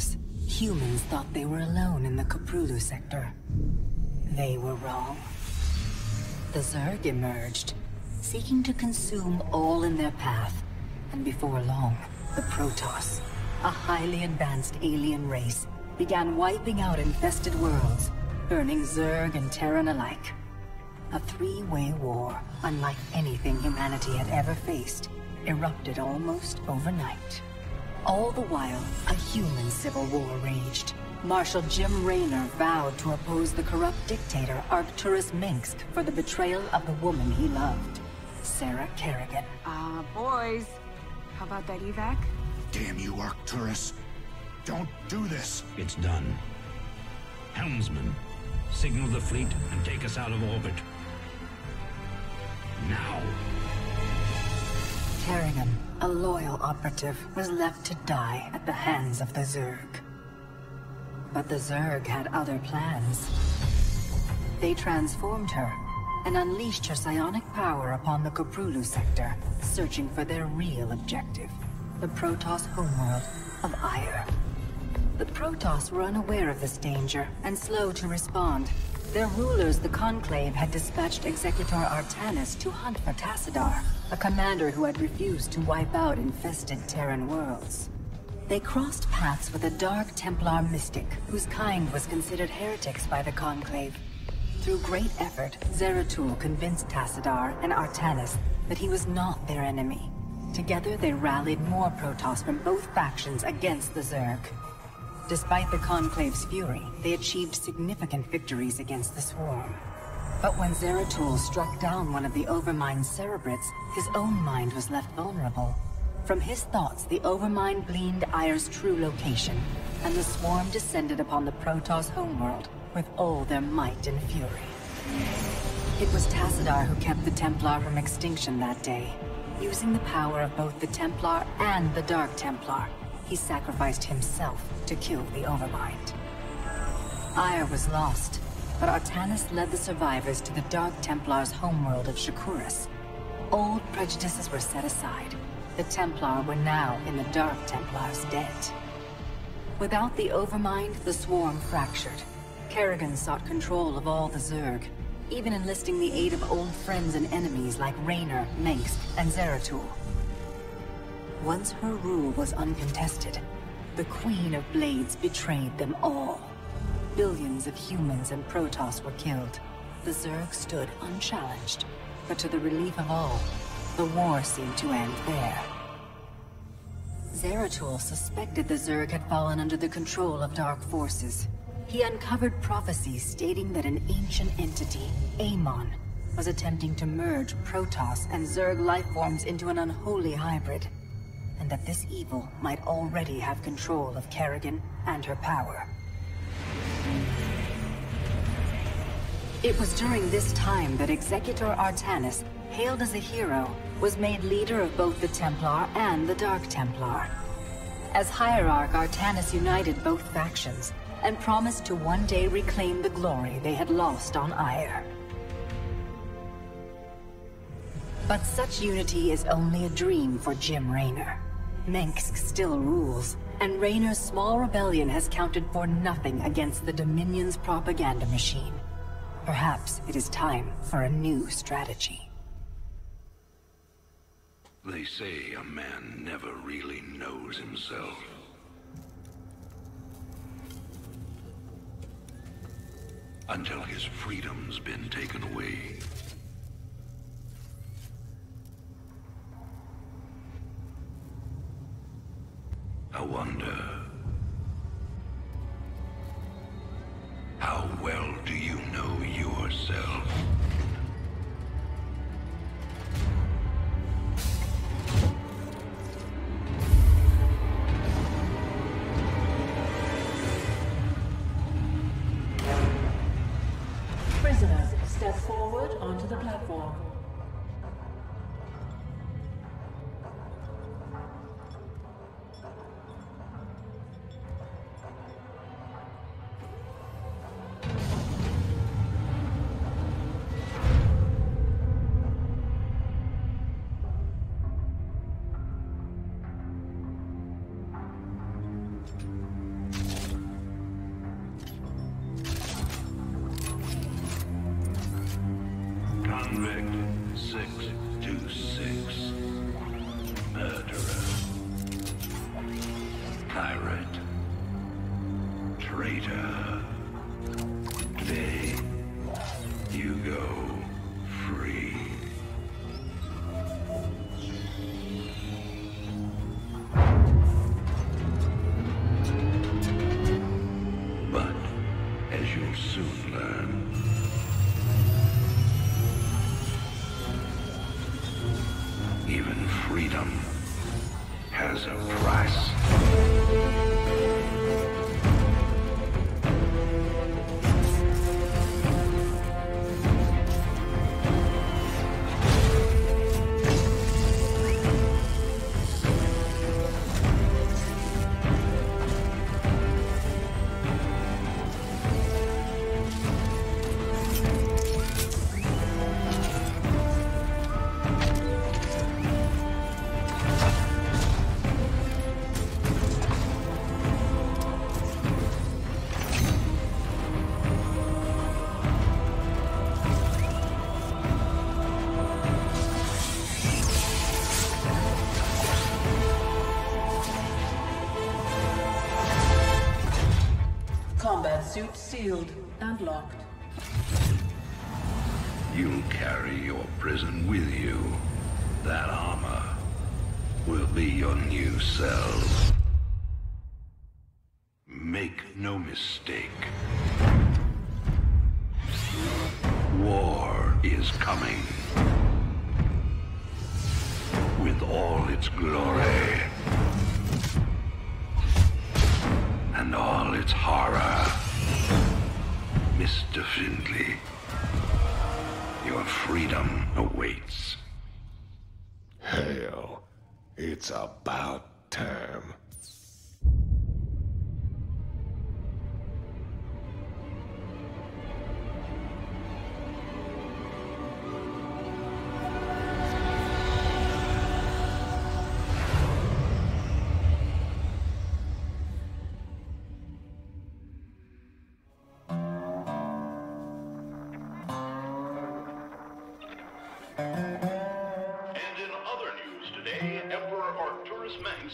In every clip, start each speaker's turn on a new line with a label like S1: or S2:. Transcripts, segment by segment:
S1: darkness, humans thought they were alone in the Koprulu sector. They were wrong. The Zerg emerged, seeking to consume all in their path, and before long, the Protoss, a highly advanced alien race, began wiping out infested worlds, burning Zerg and Terran alike. A three-way war, unlike anything humanity had ever faced, erupted almost overnight. All the while, a human civil war raged. Marshal Jim Raynor vowed to oppose the corrupt dictator Arcturus Minsk for the betrayal of the woman he loved, Sarah Kerrigan.
S2: Boys, how about that evac?
S3: Damn you, Arcturus. Don't do this.
S4: It's done. Helmsman, signal the fleet and take us out of orbit. Now.
S1: Kerrigan, a loyal operative, was left to die at the hands of the Zerg. But the Zerg had other plans. They transformed her and unleashed her psionic power upon the Koprulu sector, searching for their real objective, the Protoss homeworld of Ire. The Protoss were unaware of this danger and slow to respond. Their rulers, the Conclave, had dispatched Executor Artanis to hunt for Tassadar, a commander who had refused to wipe out infested Terran worlds. They crossed paths with a Dark Templar mystic, whose kind was considered heretics by the Conclave. Through great effort, Zeratul convinced Tassadar and Artanis that he was not their enemy. Together they rallied more Protoss from both factions against the Zerg. Despite the Conclave's fury, they achieved significant victories against the Swarm. But when Zeratul struck down one of the Overmind's Cerebrates, his own mind was left vulnerable. From his thoughts, the Overmind gleaned Ire's true location, and the Swarm descended upon the Protoss homeworld with all their might and fury. It was Tassadar who kept the Templar from extinction that day. Using the power of both the Templar and the Dark Templar, he sacrificed himself to kill the Overmind. Ire was lost, but Artanis led the survivors to the Dark Templar's homeworld of Shakuras. Old prejudices were set aside. The Templar were now in the Dark Templar's debt. Without the Overmind, the Swarm fractured. Kerrigan sought control of all the Zerg, even enlisting the aid of old friends and enemies like Raynor, Mengsk, and Zeratul. Once her rule was uncontested, the Queen of Blades betrayed them all. Billions of humans and Protoss were killed. The Zerg stood unchallenged, but to the relief of all, the war seemed to end there. Zeratul suspected the Zerg had fallen under the control of dark forces. He uncovered prophecies stating that an ancient entity, Amon, was attempting to merge Protoss and Zerg lifeforms into an unholy hybrid, and that this evil might already have control of Kerrigan and her power. It was during this time that Executor Artanis, hailed as a hero, was made leader of both the Templar and the Dark Templar. As Hierarch, Artanis united both factions, and promised to one day reclaim the glory they had lost on Ire. But such unity is only a dream for Jim Raynor. Mengsk still rules, and Raynor's small rebellion has counted for nothing against the Dominion's propaganda machine. Perhaps it is time for a new strategy.
S4: They say a man never really knows himself. Until his freedom's been taken away. I wonder, how well do you know yourself?
S5: Prisoners, step forward onto the platform.
S6: Convict 626. Murderer. Pirate. Traitor. Today, you go free. But, as you'll soon learn, even freedom has a price.
S5: Combat suit sealed and locked.
S6: You'll carry your prison with you. That armor will be your new cell. Make no mistake. War is coming. With all its glory. And all its horror. Mr. Findley, your freedom awaits.
S3: Hell, it's about time.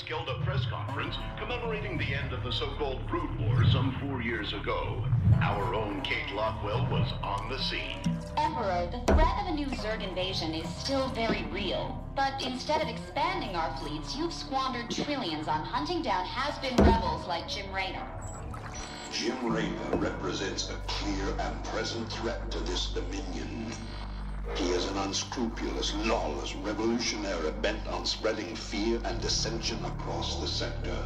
S7: Held a press conference commemorating the end of the so-called Brood War some 4 years ago. Our own Kate Lockwell was on the scene.
S8: Emperor, the threat of a new Zerg invasion is still very real. But instead of expanding our fleets, you've squandered trillions on hunting down has-been rebels like Jim Raynor.
S9: Jim Raynor represents a clear and present threat to this Dominion. He is an unscrupulous, lawless revolutionary bent on spreading fear and dissension across the sector.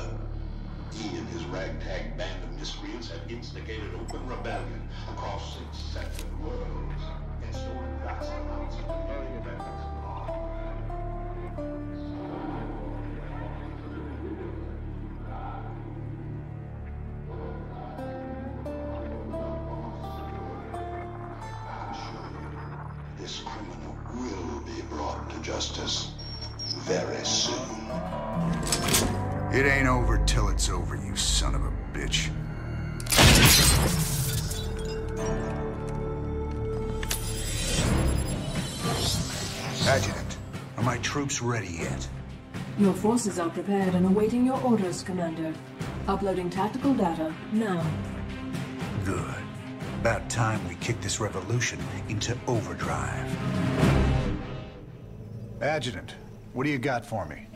S9: He and his ragtag band of miscreants have instigated open rebellion across 6 separate worlds and stolen vast amounts of the very events. This criminal will be brought to justice very soon.
S3: It ain't over till it's over, you son of a bitch. Adjutant, are my troops ready yet?
S5: Your forces are prepared and awaiting your orders, Commander. Uploading tactical data now.
S3: Good. About time we kick this revolution into overdrive. Adjutant, what do you got for me?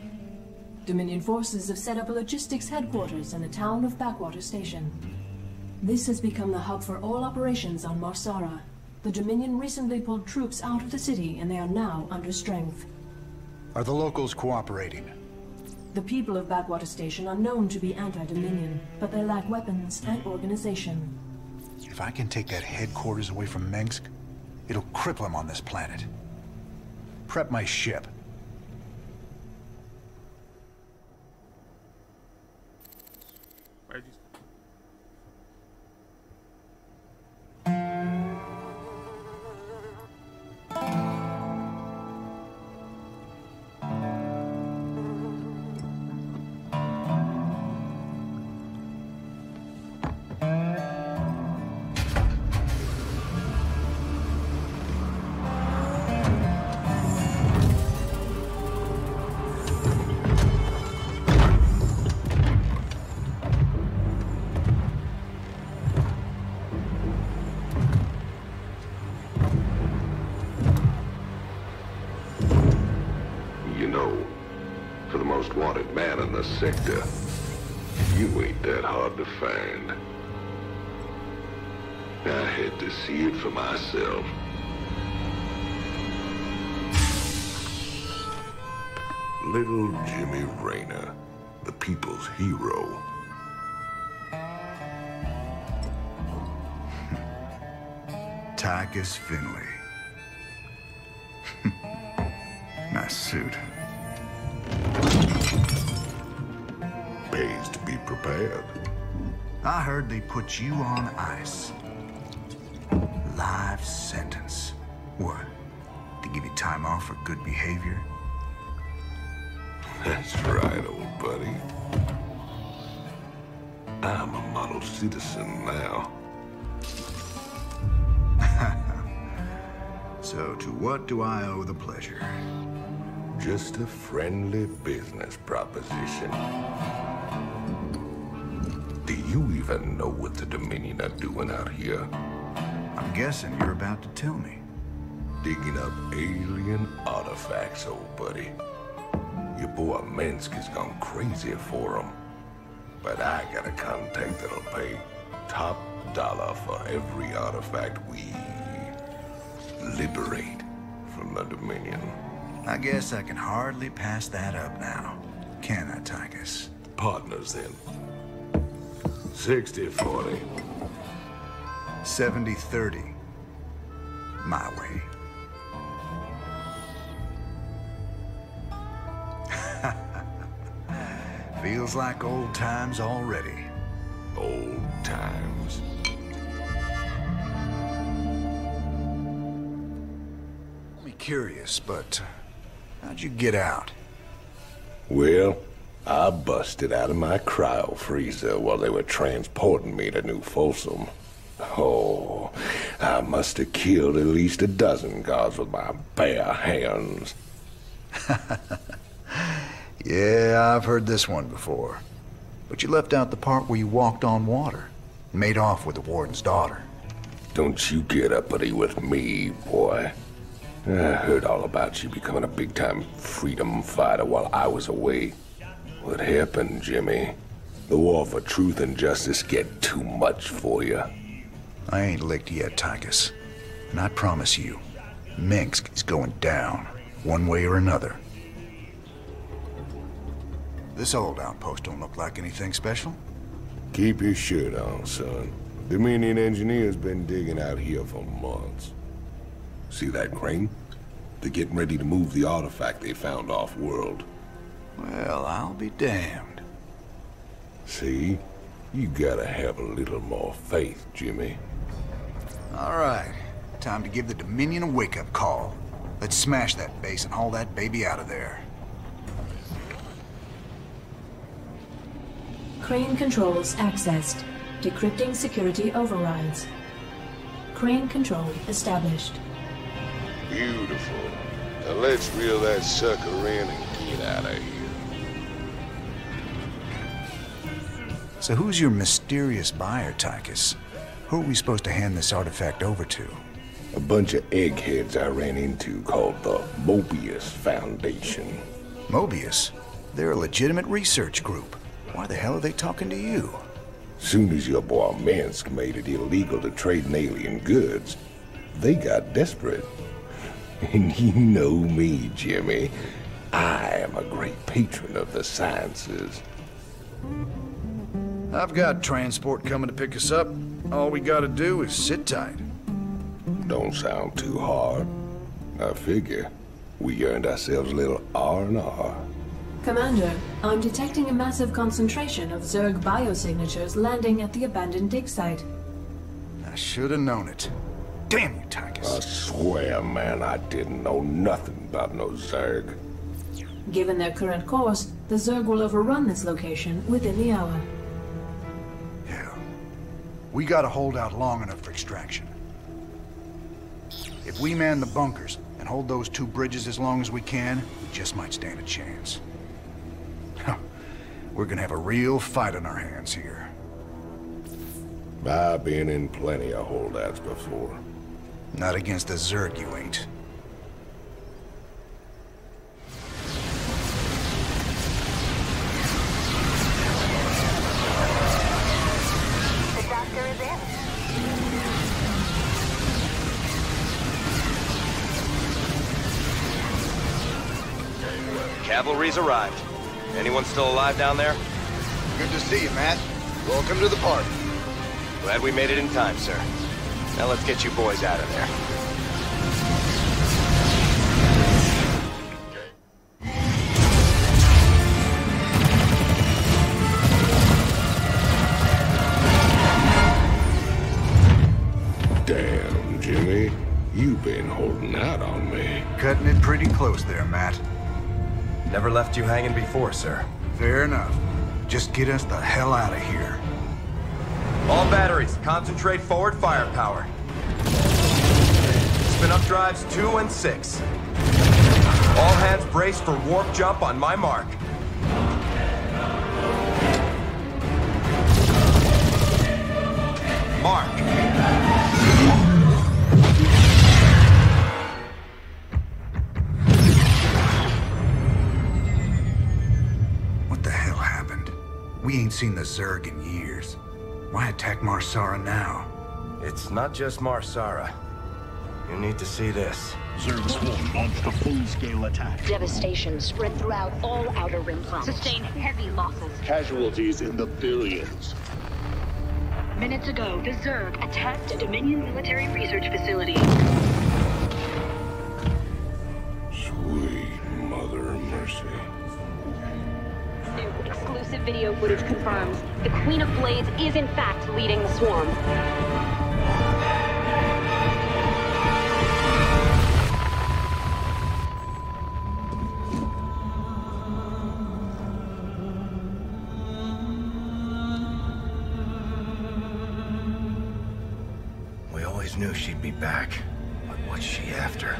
S5: Dominion forces have set up a logistics headquarters in the town of Backwater Station. This has become the hub for all operations on Marsara. The Dominion recently pulled troops out of the city and they are now under strength.
S3: Are the locals cooperating?
S5: The people of Backwater Station are known to be anti-Dominion, but they lack weapons and organization.
S3: If I can take that headquarters away from Mengsk, it'll cripple him on this planet. Prep my ship.
S6: most wanted man in the sector. You ain't that hard to find. I had to see it for myself. Little Jimmy Raynor, the people's hero.
S3: Tychus Finley. Nice suit.
S6: Pays to be prepared.
S3: I heard they put you on ice. Life sentence. What? To give you time off for good behavior?
S6: That's right, old buddy. I'm a model citizen now.
S3: So to what do I owe the pleasure?
S6: Just a friendly business proposition. Do you even know what the Dominion are doing out here?
S3: I'm guessing you're about to tell me.
S6: Digging up alien artifacts, old buddy. Your boy Minsk has gone crazy for them. But I got a contact that'll pay top dollar for every artifact we liberate from the Dominion.
S3: I guess I can hardly pass that up now. Can I, Tychus?
S6: Partners then. 60-40.
S3: 70-30. My way. Feels like old times already.
S6: Old times.
S3: I'm curious, but how'd you get out?
S6: Well, I busted out of my cryo freezer while they were transporting me to New Folsom. Oh, I must have killed at least a dozen guards with my bare hands.
S3: Yeah, I've heard this one before. But you left out the part where you walked on water. Made off with the warden's daughter.
S6: Don't you get uppity with me, boy. I heard all about you becoming a big-time freedom fighter while I was away. What happened, Jimmy? The war for truth and justice get too much for you.
S3: I ain't licked yet, Tychus. And I promise you, Minsk is going down, one way or another. This old outpost don't look like anything special.
S6: Keep your shirt on, son. Dominion engineers been digging out here for months. See that crane? They're getting ready to move the artifact they found off-world.
S3: Well, I'll be damned.
S6: See? You gotta have a little more faith, Jimmy.
S3: All right. Time to give the Dominion a wake-up call. Let's smash that base and haul that baby out of there.
S5: Crane controls accessed. Decrypting security overrides. Crane control established.
S6: Beautiful. Now let's reel that sucker in and get out of here.
S3: So who's your mysterious buyer, Tychus? Who are we supposed to hand this artifact over to?
S6: A bunch of eggheads I ran into called the Mobius Foundation.
S3: Mobius? They're a legitimate research group. Why the hell are they talking to you?
S6: Soon as your boy Minsk made it illegal to trade in alien goods, they got desperate. And you know me, Jimmy. I am a great patron of the sciences.
S3: I've got transport coming to pick us up. All we gotta do is sit tight.
S6: Don't sound too hard. I figure we earned ourselves a little R&R.
S5: Commander, I'm detecting a massive concentration of Zerg biosignatures landing at the abandoned dig site.
S3: I should have known it. Damn you, Tychus.
S6: I swear, man, I didn't know nothing about no Zerg.
S5: Given their current course, the Zerg will overrun this location within the hour.
S3: Hell, we gotta hold out long enough for extraction. If we man the bunkers and hold those two bridges as long as we can, we just might stand a chance. We're gonna have a real fight on our hands here.
S6: I've been in plenty of holdouts before.
S3: Not against the Zerg, you ain't.
S10: Cavalry's arrived. Anyone still alive down there?
S3: Good to see you, Matt. Welcome to the party.
S10: Glad we made it in time, sir. Now let's get you boys out of there.
S6: Damn, Jimmy. You've been holding out on me.
S3: Cutting it pretty close there, Matt.
S10: Never left you hanging before, sir.
S3: Fair enough. Just get us the hell out of here.
S10: All batteries, concentrate forward firepower. Spin up drives 2 and 6. All hands brace for warp jump on my mark. Mark.
S3: What the hell happened? We ain't seen the Zerg in years. Why attack Marsara now?
S10: It's not just Marsara. You need to see this.
S7: Zerg Swarm launched a full-scale attack.
S8: Devastation spread throughout all Outer Rim planets. Sustained heavy losses.
S9: Casualties in the billions.
S8: Minutes ago, the Zerg attacked a Dominion military research facility.
S6: Sweet Mother of Mercy.
S8: New exclusive video footage confirms the Queen of Blades is in fact leading the swarm.
S10: We always knew she'd be back, but what's she after?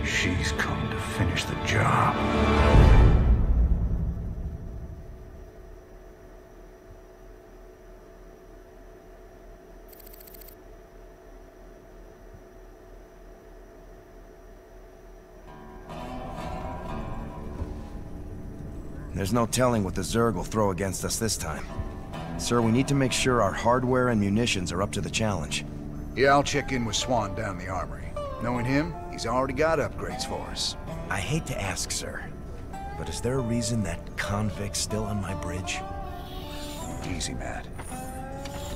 S3: She's come to finish the job.
S10: There's no telling what the Zerg will throw against us this time. Sir, we need to make sure our hardware and munitions are up to the challenge.
S3: Yeah, I'll check in with Swan down in the armory. Knowing him, he's already got upgrades for us.
S10: I hate to ask, sir, but is there a reason that convict's still on my bridge?
S3: Easy, Matt.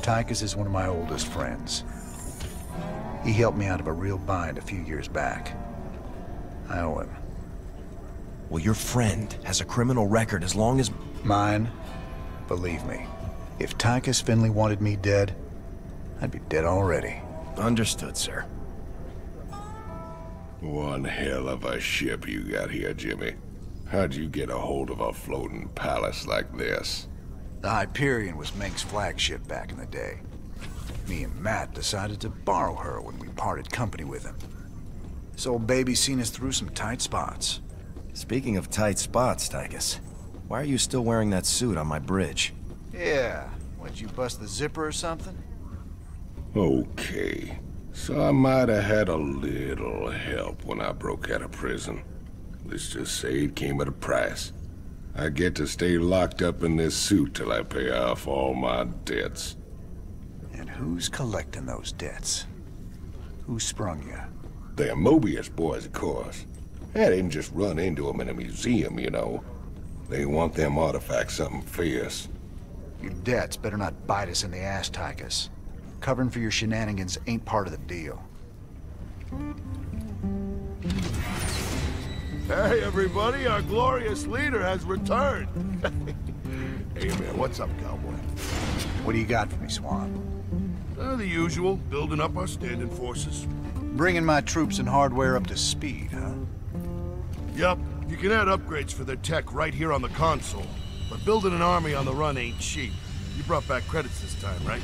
S3: Tychus is one of my oldest friends. He helped me out of a real bind a few years back. I owe him.
S10: Well, your friend has a criminal record as long as...
S3: Mine? Believe me, if Tychus Finley wanted me dead, I'd be dead already.
S10: Understood, sir.
S6: One hell of a ship you got here, Jimmy. How'd you get a hold of a floating palace like this?
S3: The Hyperion was Meng's flagship back in the day. Me and Matt decided to borrow her when we parted company with him. This old baby's seen us through some tight spots.
S10: Speaking of tight spots, Tychus, why are you still wearing that suit on my bridge?
S3: Yeah, what, you bust the zipper or something?
S6: Okay. So I might have had a little help when I broke out of prison. Let's just say it came at a price. I get to stay locked up in this suit till I pay off all my debts.
S3: And who's collecting those debts? Who sprung you?
S6: They're Mobius boys, of course. I didn't just run into them in a museum, you know. They want them artifacts something fierce.
S3: Your debts better not bite us in the ass, Tychus. Covering for your shenanigans ain't part of the deal.
S11: Hey, everybody, our glorious leader has returned. Hey, man, what's up, cowboy?
S3: What do you got for me, Swan?
S11: The usual, building up our standing forces.
S3: Bringing my troops and hardware up to speed, huh?
S11: Yup, you can add upgrades for their tech right here on the console. But building an army on the run ain't cheap. You brought back credits this time, right?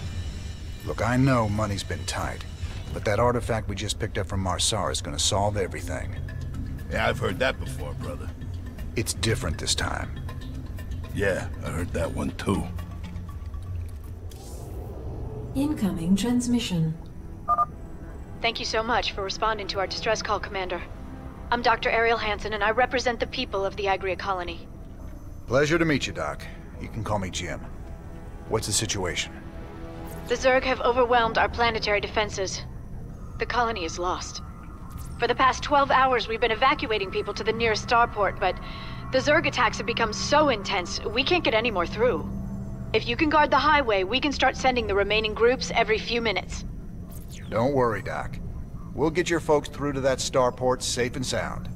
S3: Look, I know money's been tight, but that artifact we just picked up from Marsara is gonna solve everything.
S11: Yeah, I've heard that before, brother.
S3: It's different this time.
S11: Yeah, I heard that one too.
S5: Incoming transmission.
S12: Thank you so much for responding to our distress call, Commander. I'm Dr. Ariel Hansen, and I represent the people of the Agria colony.
S3: Pleasure to meet you, Doc. You can call me Jim. What's the situation?
S12: The Zerg have overwhelmed our planetary defenses. The colony is lost. For the past 12 hours, we've been evacuating people to the nearest starport, but the Zerg attacks have become so intense, we can't get any more through. If you can guard the highway, we can start sending the remaining groups every few minutes.
S3: Don't worry, Doc. We'll get your folks through to that starport safe and sound.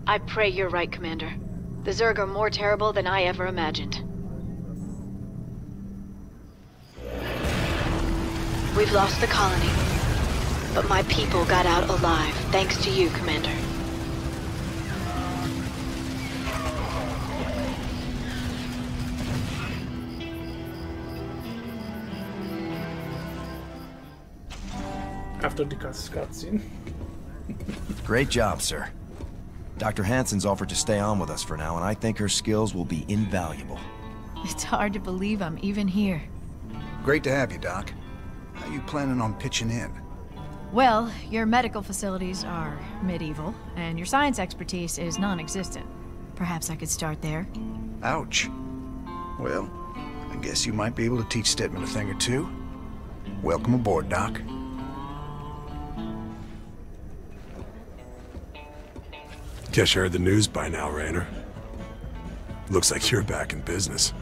S12: I pray you're right, Commander. The Zerg are more terrible than I ever imagined. We've lost the colony, but my people got out alive, thanks to you, Commander.
S13: After the cutscene.
S10: Great job, sir. Dr. Hansen's offered to stay on with us for now, and I think her skills will be invaluable.
S14: It's hard to believe I'm even here.
S3: Great to have you, Doc. How you planning on pitching in?
S14: Well, your medical facilities are medieval, and your science expertise is non-existent. Perhaps I could start there.
S3: Ouch. Well, I guess you might be able to teach Stedman a thing or two. Welcome aboard, Doc.
S15: Guess you heard the news by now, Raynor. Looks like you're back in business.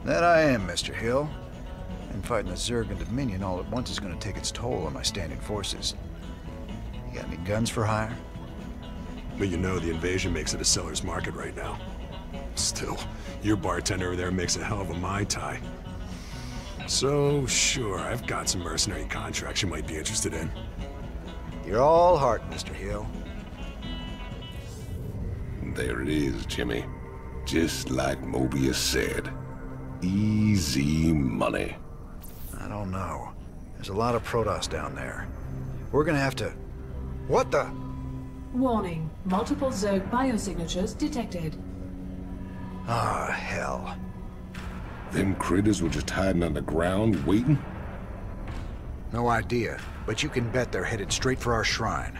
S3: That I am, Mr. Hill. And fighting the Zerg and Dominion all at once is going to take its toll on my standing forces. You got any guns for hire?
S15: But you know the invasion makes it a seller's market right now. Still, your bartender over there makes a hell of a Mai Tai. So, sure, I've got some mercenary contracts you might be interested in.
S3: You're all heart, Mr. Hill.
S6: There it is, Jimmy. Just like Mobius said. Easy money.
S3: I don't know. There's a lot of Protoss down there. We're gonna have to... What the?
S5: Warning. Multiple Zerg biosignatures detected.
S3: Ah, hell.
S6: Them critters were just hiding underground, waiting?
S3: No idea, but you can bet they're headed straight for our shrine.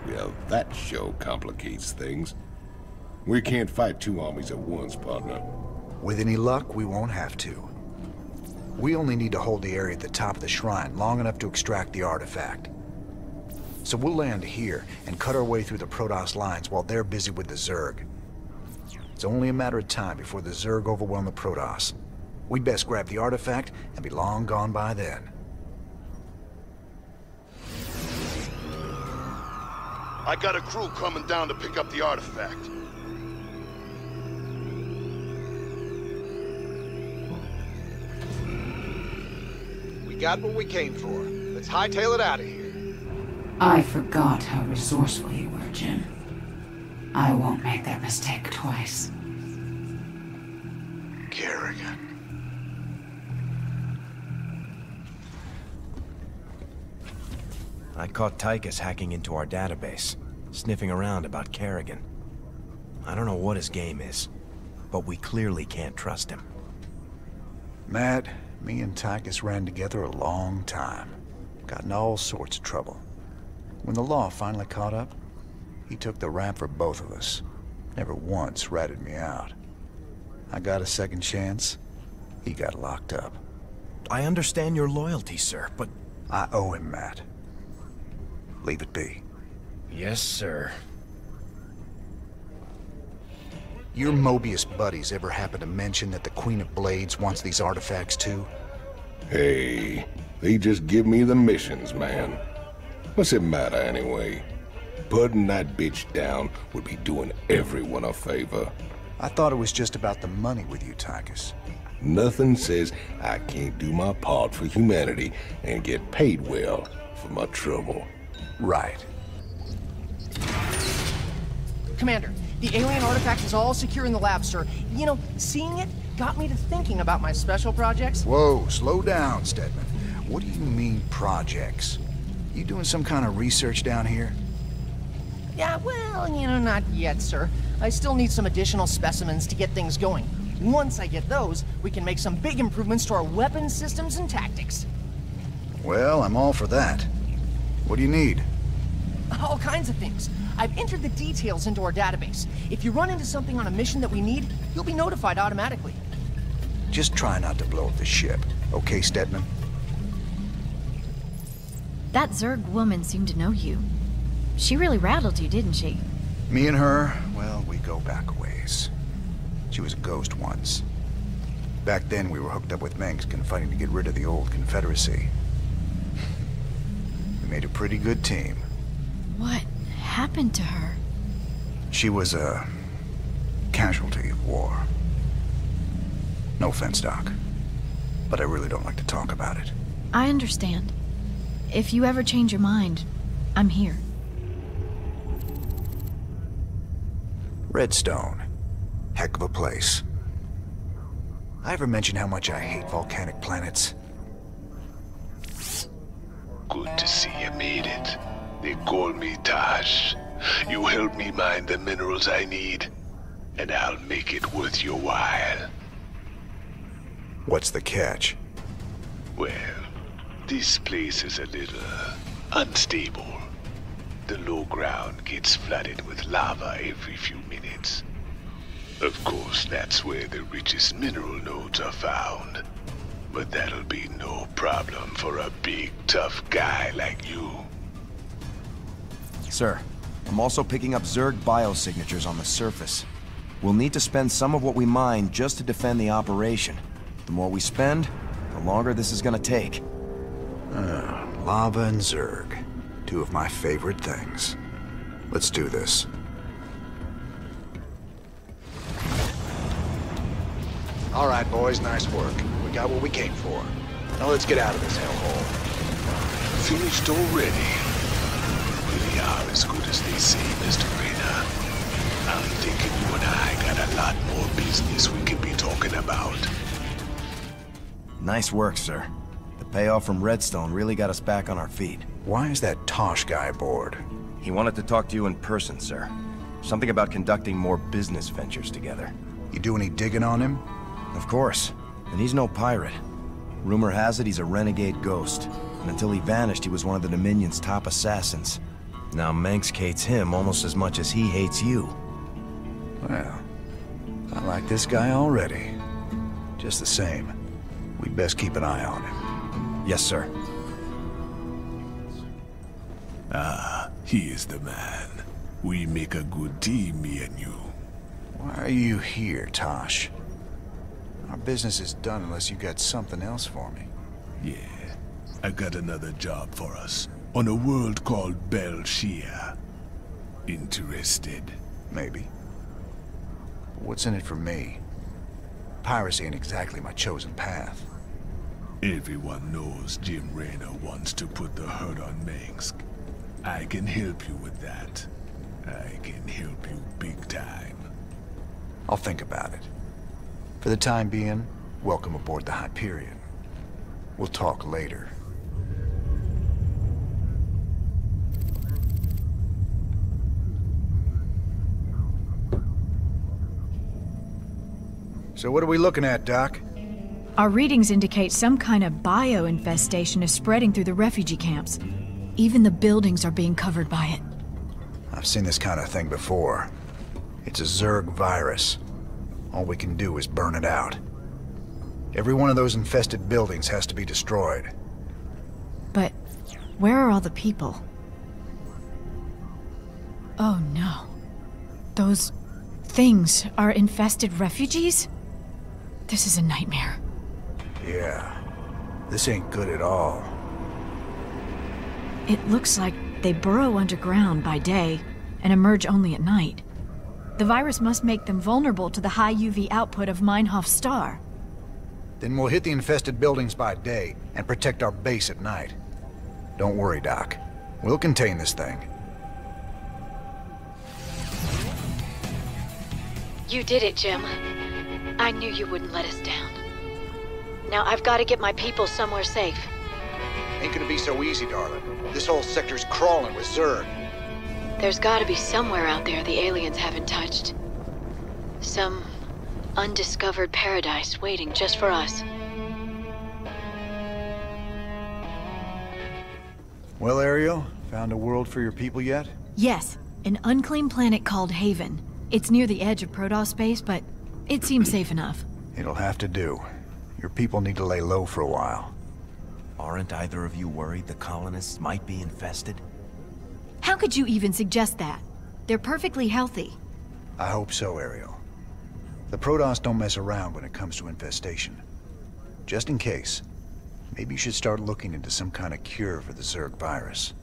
S6: Well, that sure complicates things. We can't fight two armies at once, partner.
S3: With any luck, we won't have to. We only need to hold the area at the top of the shrine long enough to extract the artifact. So we'll land here and cut our way through the Protoss lines while they're busy with the Zerg. It's only a matter of time before the Zerg overwhelm the Protoss. We'd best grab the artifact and be long gone by then.
S11: I got a crew coming down to pick up the artifact.
S3: We got what we came for. Let's hightail it out of here.
S2: I forgot how resourceful you were, Jim. I won't make that mistake twice.
S3: Kerrigan.
S10: I caught Tychus hacking into our database, sniffing around about Kerrigan. I don't know what his game is, but we clearly can't trust him.
S3: Matt, me and Tychus ran together a long time. Got in all sorts of trouble. When the law finally caught up, he took the rap for both of us. Never once ratted me out. I got a second chance. He got locked up.
S10: I understand your loyalty, sir, but...
S3: I owe him, Matt. Leave it be.
S10: Yes, sir.
S3: Your Mobius buddies ever happen to mention that the Queen of Blades wants these artifacts too?
S6: Hey, they just give me the missions, man. What's it matter anyway? Putting that bitch down would be doing everyone a favor.
S3: I thought it was just about the money with you, Tychus.
S6: Nothing says I can't do my part for humanity and get paid well for my trouble.
S3: Right.
S16: Commander, the alien artifact is all secure in the lab, sir. You know, seeing it got me to thinking about my special projects.
S3: Whoa, slow down, Stedman. What do you mean, projects? You doing some kind of research down here?
S16: Yeah, well, you know, not yet, sir. I still need some additional specimens to get things going. Once I get those, we can make some big improvements to our weapons systems and tactics.
S3: Well, I'm all for that. What do you need?
S16: All kinds of things. I've entered the details into our database. If you run into something on a mission that we need, you'll be notified automatically.
S3: Just try not to blow up the ship, okay, Stedman?
S14: That Zerg woman seemed to know you. She really rattled you, didn't she?
S3: Me and her, well, we go back a ways. She was a ghost once. Back then, we were hooked up with Mengsk and fighting to get rid of the old Confederacy. We made a pretty good team.
S14: What happened to her?
S3: She was a casualty of war. No offense, Doc, but I really don't like to talk about it.
S14: I understand. If you ever change your mind, I'm here.
S3: Redstone. Heck of a place. I ever mention how much I hate volcanic planets?
S6: Good to see you made it. They call me Tosh. You help me mine the minerals I need, and I'll make it worth your while.
S3: What's the catch?
S6: Well, this place is a little unstable. The low ground gets flooded with lava every few minutes. Of course, that's where the richest mineral nodes are found. But that'll be no problem for a big, tough guy like you.
S10: Sir, I'm also picking up Zerg biosignatures on the surface. We'll need to spend some of what we mine just to defend the operation. The more we spend, the longer this is gonna take.
S3: Lava and Zerg. Two of my favorite things. Let's do this. All right, boys, nice work. We got what we came for. Now let's get out of this hellhole.
S6: Finished already? We are as good as they say, Mr. Rayner. I'm thinking you and I got a lot more business we could be talking about.
S10: Nice work, sir. The payoff from Redstone really got us back on our feet.
S3: Why is that Tosh guy bored?
S10: He wanted to talk to you in person, sir. Something about conducting more business ventures together.
S3: You do any digging on him?
S10: Of course. And he's no pirate. Rumor has it he's a renegade ghost. And until he vanished, he was one of the Dominion's top assassins. Now Mengsk hates him almost as much as he hates you.
S3: Well, I like this guy already. Just the same, we'd best keep an eye on him.
S10: Yes, sir.
S6: Ah, he is the man. We make a good team, me and you.
S3: Why are you here, Tosh? Our business is done unless you got something else for me.
S6: Yeah, I got another job for us, on a world called Belshia. Interested?
S3: Maybe. But what's in it for me? Piracy ain't exactly my chosen path.
S6: Everyone knows Jim Rayner wants to put the hurt on Mengsk. I can help you with that. I can help you big time.
S3: I'll think about it. For the time being, welcome aboard the Hyperion. We'll talk later. So what are we looking at, Doc?
S14: Our readings indicate some kind of bio-infestation is spreading through the refugee camps. Even the buildings are being covered by it.
S3: I've seen this kind of thing before. It's a Zerg virus. All we can do is burn it out. Every one of those infested buildings has to be destroyed.
S14: But where are all the people? Oh no. Those things are infested refugees? This is a nightmare.
S3: Yeah. This ain't good at all.
S14: It looks like they burrow underground by day and emerge only at night. The virus must make them vulnerable to the high UV output of Meinhof's star.
S3: Then we'll hit the infested buildings by day and protect our base at night. Don't worry, Doc. We'll contain this thing.
S12: You did it, Jim. I knew you wouldn't let us down. Now I've got to get my people somewhere safe.
S3: Ain't gonna be so easy, darling. This whole sector's crawling with Zerg.
S12: There's got to be somewhere out there the aliens haven't touched. Some undiscovered paradise waiting just for us.
S3: Well, Ariel, found a world for your people yet?
S14: Yes, an unclaimed planet called Haven. It's near the edge of Protoss space, but it seems safe enough.
S3: It'll have to do. Your people need to lay low for a while.
S10: Aren't either of you worried the colonists might be infested?
S14: How could you even suggest that? They're perfectly healthy.
S3: I hope so, Ariel. The Protoss don't mess around when it comes to infestation. Just in case, maybe you should start looking into some kind of cure for the Zerg virus.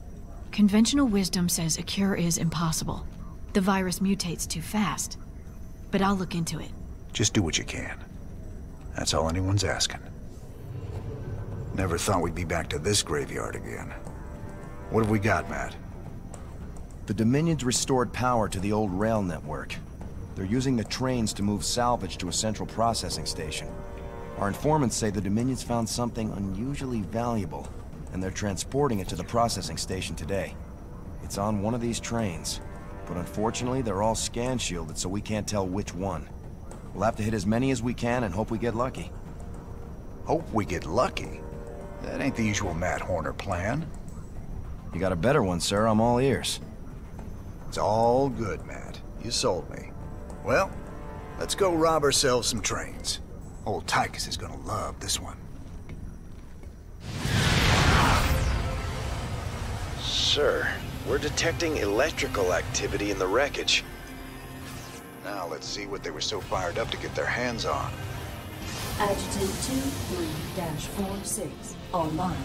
S14: Conventional wisdom says a cure is impossible. The virus mutates too fast. But I'll look into it.
S3: Just do what you can. That's all anyone's asking. Never thought we'd be back to this graveyard again. What have we got, Matt?
S10: The Dominions restored power to the old rail network. They're using the trains to move salvage to a central processing station. Our informants say the Dominions found something unusually valuable, and they're transporting it to the processing station today. It's on one of these trains, but unfortunately they're all scan shielded, so we can't tell which one. We'll have to hit as many as we can and hope we get lucky.
S3: Hope we get lucky? That ain't the usual Matt Horner plan.
S10: You got a better one, sir. I'm all ears.
S3: It's all good, Matt. You sold me. Well, let's go rob ourselves some trains. Old Tychus is gonna love this one.
S10: Sir, we're detecting electrical activity in the wreckage.
S3: Now let's see what they were so fired up to get their hands on.
S5: Adjutant 23-46 online.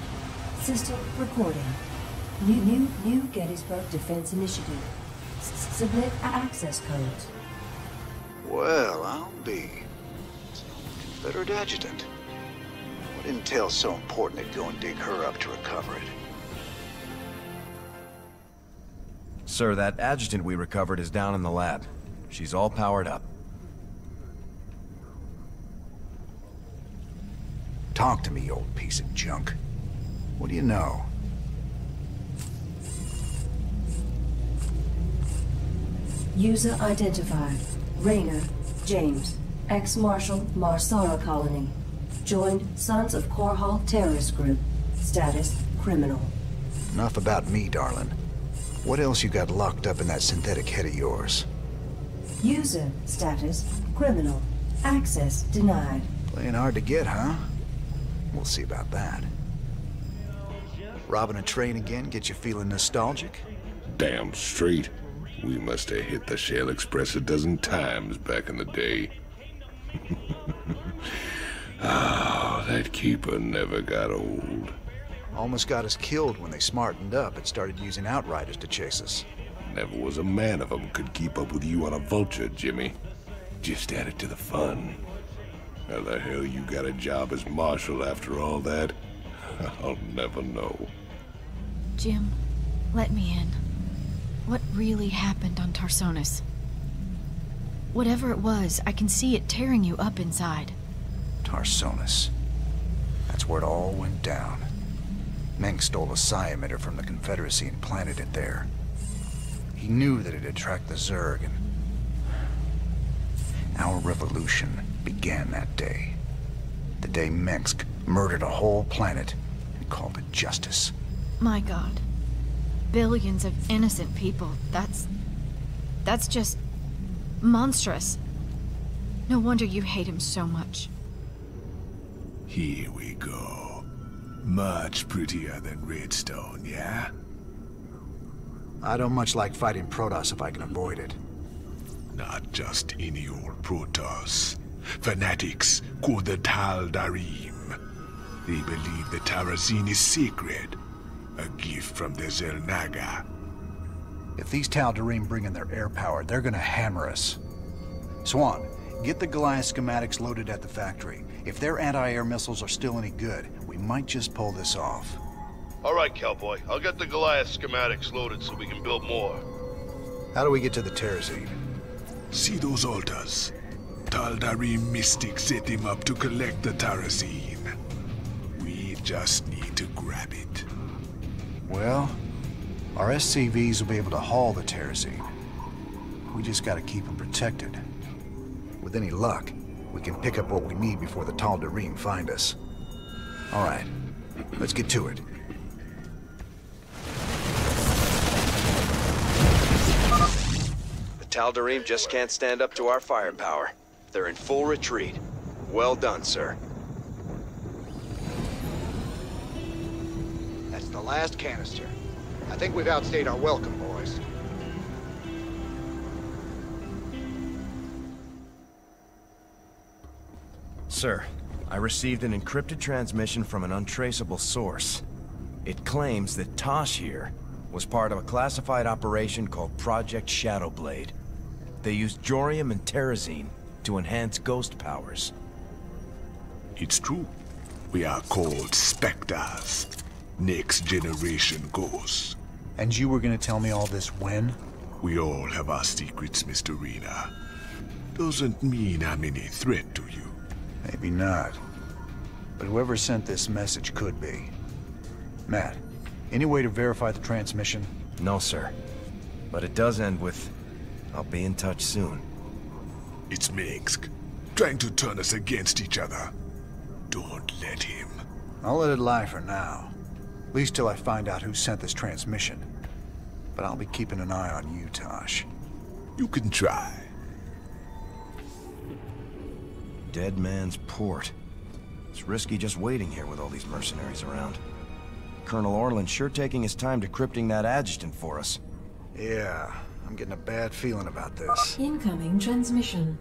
S5: System recording. New Gettysburg Defense Initiative. Submit access codes.
S3: Well, I'll be. Confederate adjutant. What intel's so important it'd go and dig her up to recover it?
S10: Sir, that adjutant we recovered is down in the lab. She's all powered up.
S3: Talk to me, you old piece of junk. What do you know?
S5: User identified. Raynor James, ex-Marshal Marsara Colony. Joined Sons of Korhal Terrorist Group. Status criminal.
S3: Enough about me, darling. What else you got locked up in that synthetic head of yours?
S5: User status criminal. Access denied.
S3: Playing hard to get, huh? We'll see about that. Robbing a train again get you feeling nostalgic?
S6: Damn straight. We must have hit the Shell Express a dozen times back in the day. Ah, that keeper never got old.
S3: Almost got us killed when they smartened up and started using outriders to chase us.
S6: Never was a man of them could keep up with you on a vulture, Jimmy. Just added to the fun. How the hell you got a job as marshal after all that? I'll never know.
S14: Jim, let me in. What really happened on Tarsonis? Whatever it was, I can see it tearing you up inside.
S3: Tarsonis. That's where it all went down. Meng stole a psi emitter from the Confederacy and planted it there. He knew that it'd attract the Zerg, and our revolution began that day. The day Mengsk murdered a whole planet and called it justice.
S14: My God. Billions of innocent people. That's just monstrous. No wonder you hate him so much.
S15: Here we go. Much prettier than Redstone, yeah?
S3: I don't much like fighting Protoss if I can avoid it.
S15: Not just any old Protoss. Fanatics called the Tal'Darim. They believe the Terrazine is sacred. A gift from the Xel'Naga.
S3: If these Tal'Darim bring in their air power, they're gonna hammer us. Swan, get the Goliath schematics loaded at the factory. If their anti-air missiles are still any good, we might just pull this off.
S11: All right, cowboy. I'll get the Goliath schematics loaded so we can build more.
S3: How do we get to the Terrazine?
S15: See those altars? Tal'Darim mystics set them up to collect the Terrazine. We just need to grab it.
S3: Well, our SCVs will be able to haul the Terrazine. We just gotta keep them protected. With any luck, we can pick up what we need before the Tal'Darim find us. All right, let's get to it.
S10: The Tal'Darim just can't stand up to our firepower. They're in full retreat. Well done, sir.
S3: That's the last canister. I think we've outstayed our welcome, boys.
S10: Sir, I received an encrypted transmission from an untraceable source. It claims that Tosh here was part of a classified operation called Project Shadowblade. They used Jorium and Terrazine to enhance ghost powers.
S13: It's true. We are called Spectres. Next generation ghosts.
S3: And you were gonna tell me all this when?
S13: We all have our secrets, Mr. Rena. Doesn't mean I'm any threat to you.
S3: Maybe not. But whoever sent this message could be. Matt, any way to verify the transmission?
S10: No, sir. But it does end with, I'll be in touch soon.
S13: It's Minsk, trying to turn us against each other. Don't let him.
S3: I'll let it lie for now. At least till I find out who sent this transmission. But I'll be keeping an eye on you, Tosh.
S13: You can try.
S10: Dead Man's Port. It's risky just waiting here with all these mercenaries around. Colonel Orland's sure taking his time decrypting that adjutant for us.
S3: Yeah, I'm getting a bad feeling about this.
S5: Incoming transmission.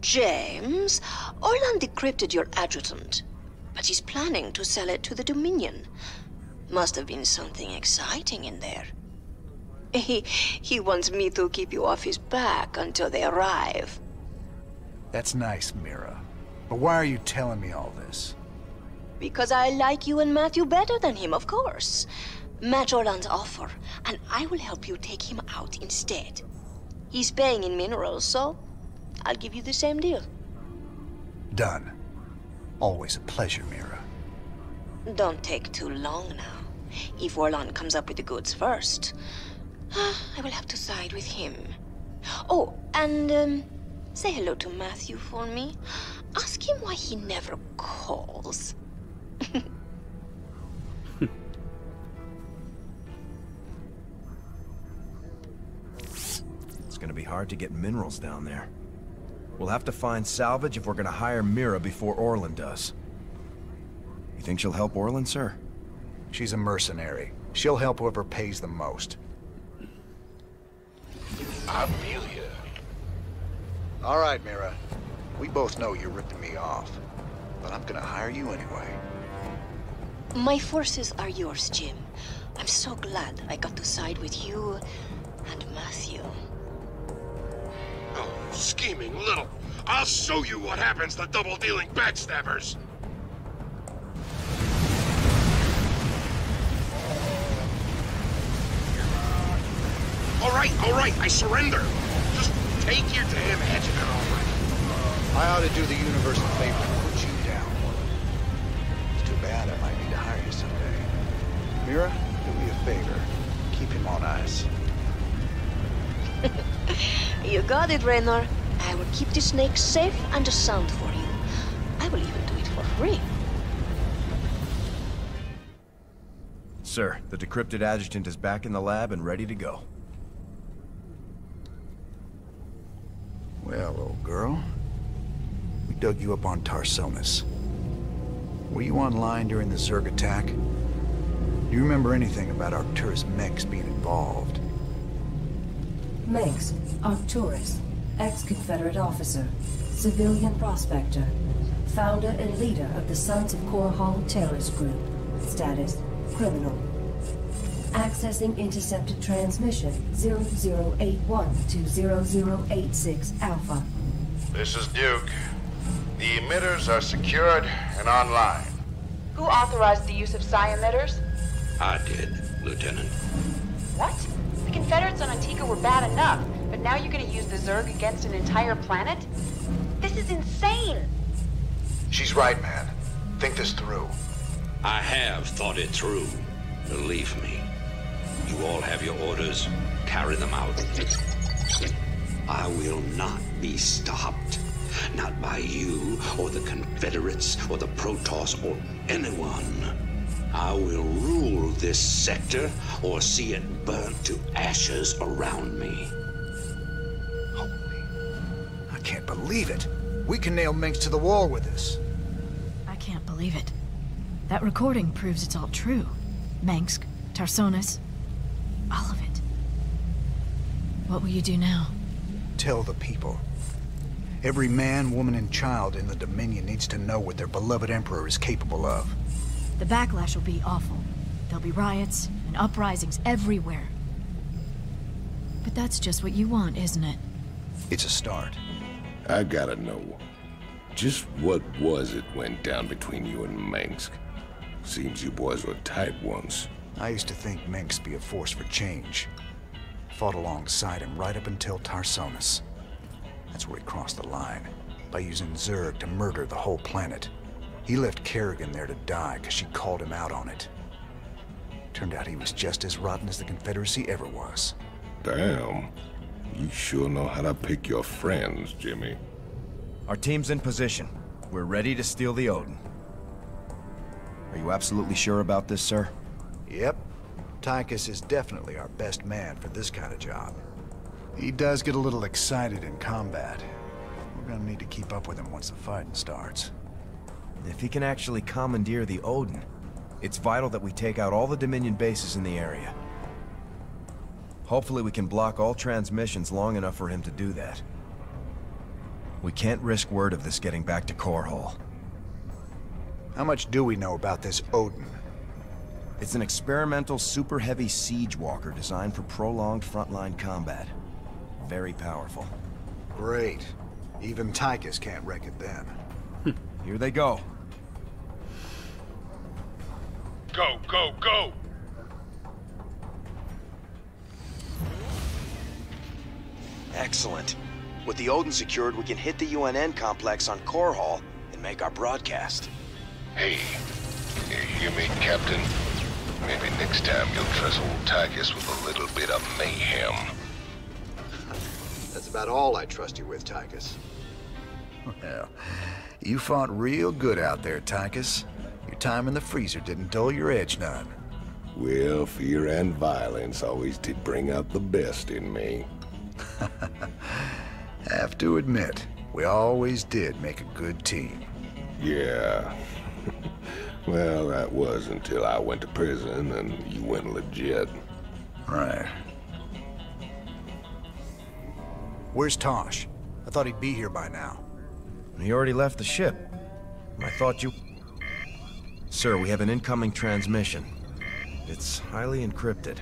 S17: James, Orland decrypted your adjutant, but he's planning to sell it to the Dominion. Must have been something exciting in there. He wants me to keep you off his back until they arrive.
S3: That's nice, Mira. But why are you telling me all this?
S17: Because I like you and Matthew better than him, of course. Match Orland's offer, and I will help you take him out instead. He's paying in minerals, so I'll give you the same deal.
S3: Done. Always a pleasure, Mira.
S17: Don't take too long now. If Orland comes up with the goods first, I will have to side with him. Oh, and say hello to Matthew for me. Ask him why he never calls.
S10: It's gonna be hard to get minerals down there. We'll have to find salvage if we're gonna hire Mira before Orland does. You think she'll help Orland, sir?
S3: She's a mercenary. She'll help whoever pays the most.
S6: Amelia.
S3: All right, Mira. We both know you're ripping me off, but I'm gonna hire you anyway.
S17: My forces are yours, Jim. I'm so glad I got to side with you and Matthew.
S6: Oh, scheming little. I'll show you what happens to double-dealing backstabbers. All right, I surrender. Just take your damn adjutant already.
S3: I ought to do the universe a favor and put you down. It's too bad I might need to hire you someday. Mira, do me a favor. Keep him on ice.
S17: You got it, Raynor. I will keep the snake safe and sound for you. I will even do it for free.
S10: Sir, the decrypted adjutant is back in the lab and ready to go.
S3: Well, old girl. We dug you up on Tarsonis. Were you online during the Zerg attack? Do you remember anything about Arcturus Menks being involved?
S5: Menks, Arcturus, ex-Confederate officer, civilian prospector, founder and leader of the Sons of Korhal terrorist group. Status, criminal. Accessing intercepted transmission 0081 to 0086 Alpha.
S18: This is Duke. The emitters are secured and online.
S19: Who authorized the use of psi emitters?
S4: I did, Lieutenant.
S19: What? The Confederates on Antigua were bad enough, but now you're gonna use the Zerg against an entire planet? This is insane!
S3: She's right, man. Think this through.
S4: I have thought it through. Believe me. You all have your orders. Carry them out. I will not be stopped. Not by you, or the Confederates, or the Protoss, or anyone. I will rule this sector, or see it burnt to ashes around me.
S3: I can't believe it. We can nail Menks to the wall with this.
S14: I can't believe it. That recording proves it's all true. Mengsk, Tarsonis. All of it. What will you do now?
S3: Tell the people. Every man, woman, and child in the Dominion needs to know what their beloved Emperor is capable of.
S14: The backlash will be awful. There'll be riots and uprisings everywhere. But that's just what you want, isn't it?
S3: It's a start.
S6: I gotta know. Just what was it went down between you and Mengsk? Seems you boys were tight once.
S3: I used to think Mengsk be a force for change. Fought alongside him right up until Tarsonis. That's where he crossed the line, by using Zerg to murder the whole planet. He left Kerrigan there to die because she called him out on it. Turned out he was just as rotten as the Confederacy ever was.
S6: Damn. You sure know how to pick your friends, Jimmy.
S10: Our team's in position. We're ready to steal the Odin. Are you absolutely sure about this, sir?
S3: Yep. Tychus is definitely our best man for this kind of job. He does get a little excited in combat. We're gonna need to keep up with him once the fighting starts.
S10: If he can actually commandeer the Odin, it's vital that we take out all the Dominion bases in the area. Hopefully we can block all transmissions long enough for him to do that. We can't risk word of this getting back to Core Hall.
S3: How much do we know about this Odin?
S10: It's an experimental super-heavy siege walker designed for prolonged frontline combat. Very powerful.
S3: Great. Even Tychus can't wreck it then.
S10: Here they go.
S13: Go, go, go!
S10: Excellent. With the Odin secured, we can hit the UNN complex on Core Hall and make our broadcast.
S6: Hey, you hear me, Captain? Maybe next time you'll trust old Tychus with a little bit of mayhem.
S3: That's about all I trust you with, Tychus. Well, you fought real good out there, Tychus. Your time in the freezer didn't dull your edge none.
S6: Well, fear and violence always did bring out the best in me.
S3: Have to admit, we always did make a good team.
S6: Yeah. Well, that was until I went to prison and you went legit.
S3: Right. Where's Tosh? I thought he'd be here by now.
S10: He already left the ship. I thought you... Sir, we have an incoming transmission. It's highly encrypted.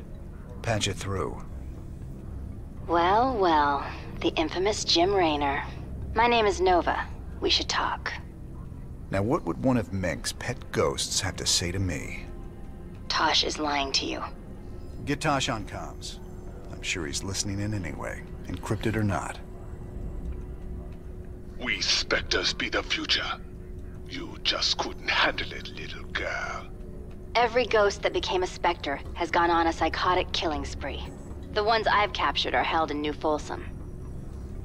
S3: Patch it through.
S8: Well, well. The infamous Jim Raynor. My name is Nova. We should talk.
S3: Now what would one of Mengsk's pet ghosts have to say to me?
S8: Tosh is lying to you.
S3: Get Tosh on comms. I'm sure he's listening in anyway, encrypted or not.
S13: We Spectres be the future. You just couldn't handle it, little girl.
S8: Every ghost that became a Spectre has gone on a psychotic killing spree. The ones I've captured are held in New Folsom.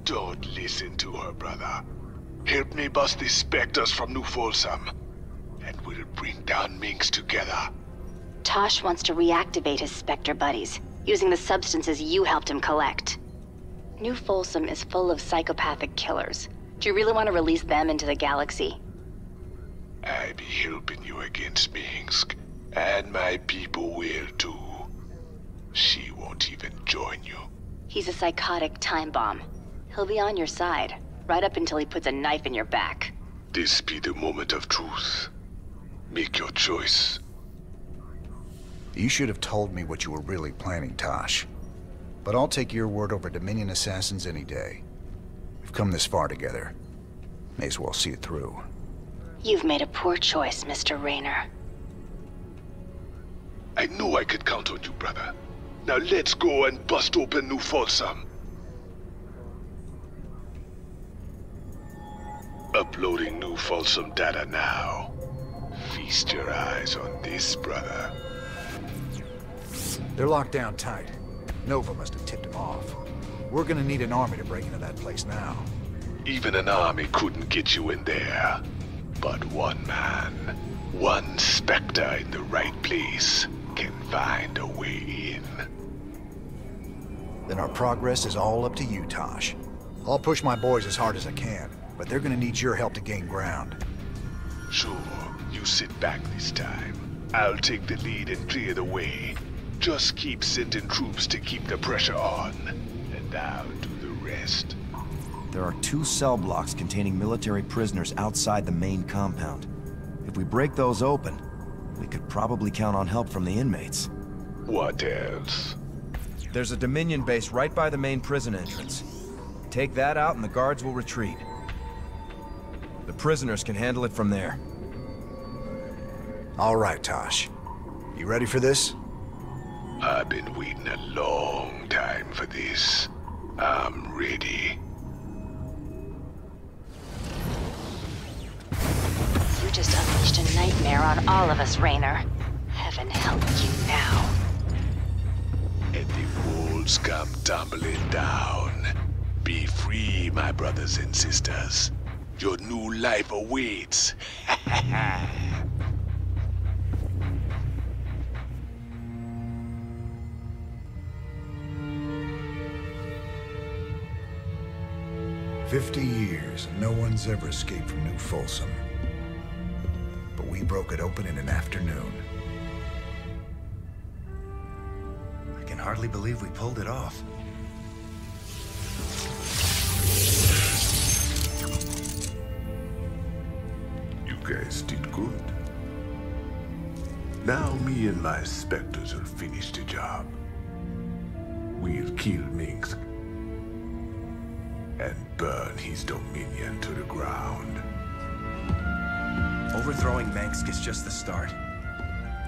S13: Don't listen to her, brother. Help me bust these Spectres from New Folsom, and we'll bring down Minx together.
S8: Tosh wants to reactivate his Spectre buddies, using the substances you helped him collect. New Folsom is full of psychopathic killers. Do you really want to release them into the galaxy?
S13: I be helping you against Minsk, and my people will too. She won't even join you.
S8: He's a psychotic time bomb. He'll be on your side, right up until he puts a knife in your back.
S13: This be the moment of truth. Make your choice.
S3: You should have told me what you were really planning, Tosh. But I'll take your word over Dominion assassins any day. We've come this far together. May as well see it through.
S8: You've made a poor choice, Mr. Raynor.
S13: I knew I could count on you, brother. Now let's go and bust open New Folsom. Uploading New Folsom data now. Feast your eyes on this, brother.
S3: They're locked down tight. Nova must have tipped him off. We're gonna need an army to break into that place now.
S13: Even an army couldn't get you in there. But one man, one Spectre in the right place, can find a way in.
S3: Then our progress is all up to you, Tosh. I'll push my boys as hard as I can, but they're gonna need your help to gain ground.
S13: Sure, you sit back this time. I'll take the lead and clear the way. Just keep sending troops to keep the pressure on, and I'll do the rest.
S10: There are 2 cell blocks containing military prisoners outside the main compound. If we break those open, we could probably count on help from the inmates.
S13: What else?
S10: There's a Dominion base right by the main prison entrance. Take that out and the guards will retreat. The prisoners can handle it from there.
S3: All right, Tosh. You ready for this?
S13: I've been waiting a long time for this. I'm ready.
S8: You just unleashed a nightmare on all of us, Raynor. Heaven help you now.
S13: And the walls come tumbling down. Be free, my brothers and sisters. Your new life awaits.
S3: 50 years, and no one's ever escaped from New Folsom. But we broke it open in an afternoon.
S10: I can hardly believe we pulled it off.
S13: You guys did good. Now me and my specters will finish the job. We'll kill Minsk and burn his dominion to the ground.
S10: Overthrowing Minsk is just the start.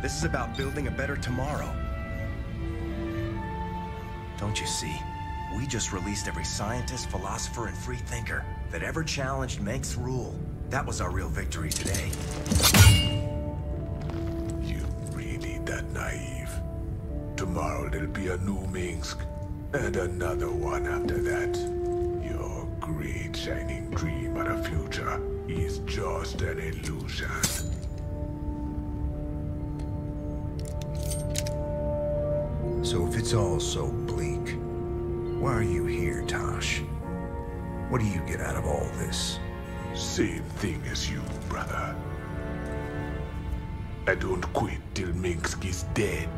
S10: This is about building a better tomorrow. Don't you see? We just released every scientist, philosopher, and free thinker that ever challenged Minsk's rule. That was our real victory today.
S13: You really that naive? Tomorrow there'll be a new Minsk, and another one after that. Your great shining dream of the future is just an illusion.
S3: So if it's all so bleak, why are you here, Tosh? What do you get out of all this?
S13: Same thing as you, brother. I don't quit till Minsk is dead.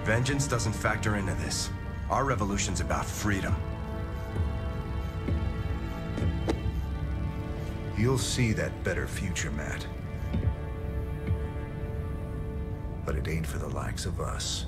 S10: Vengeance doesn't factor into this. Our revolution's about freedom.
S3: You'll see that better future, Matt. But it ain't for the likes of us.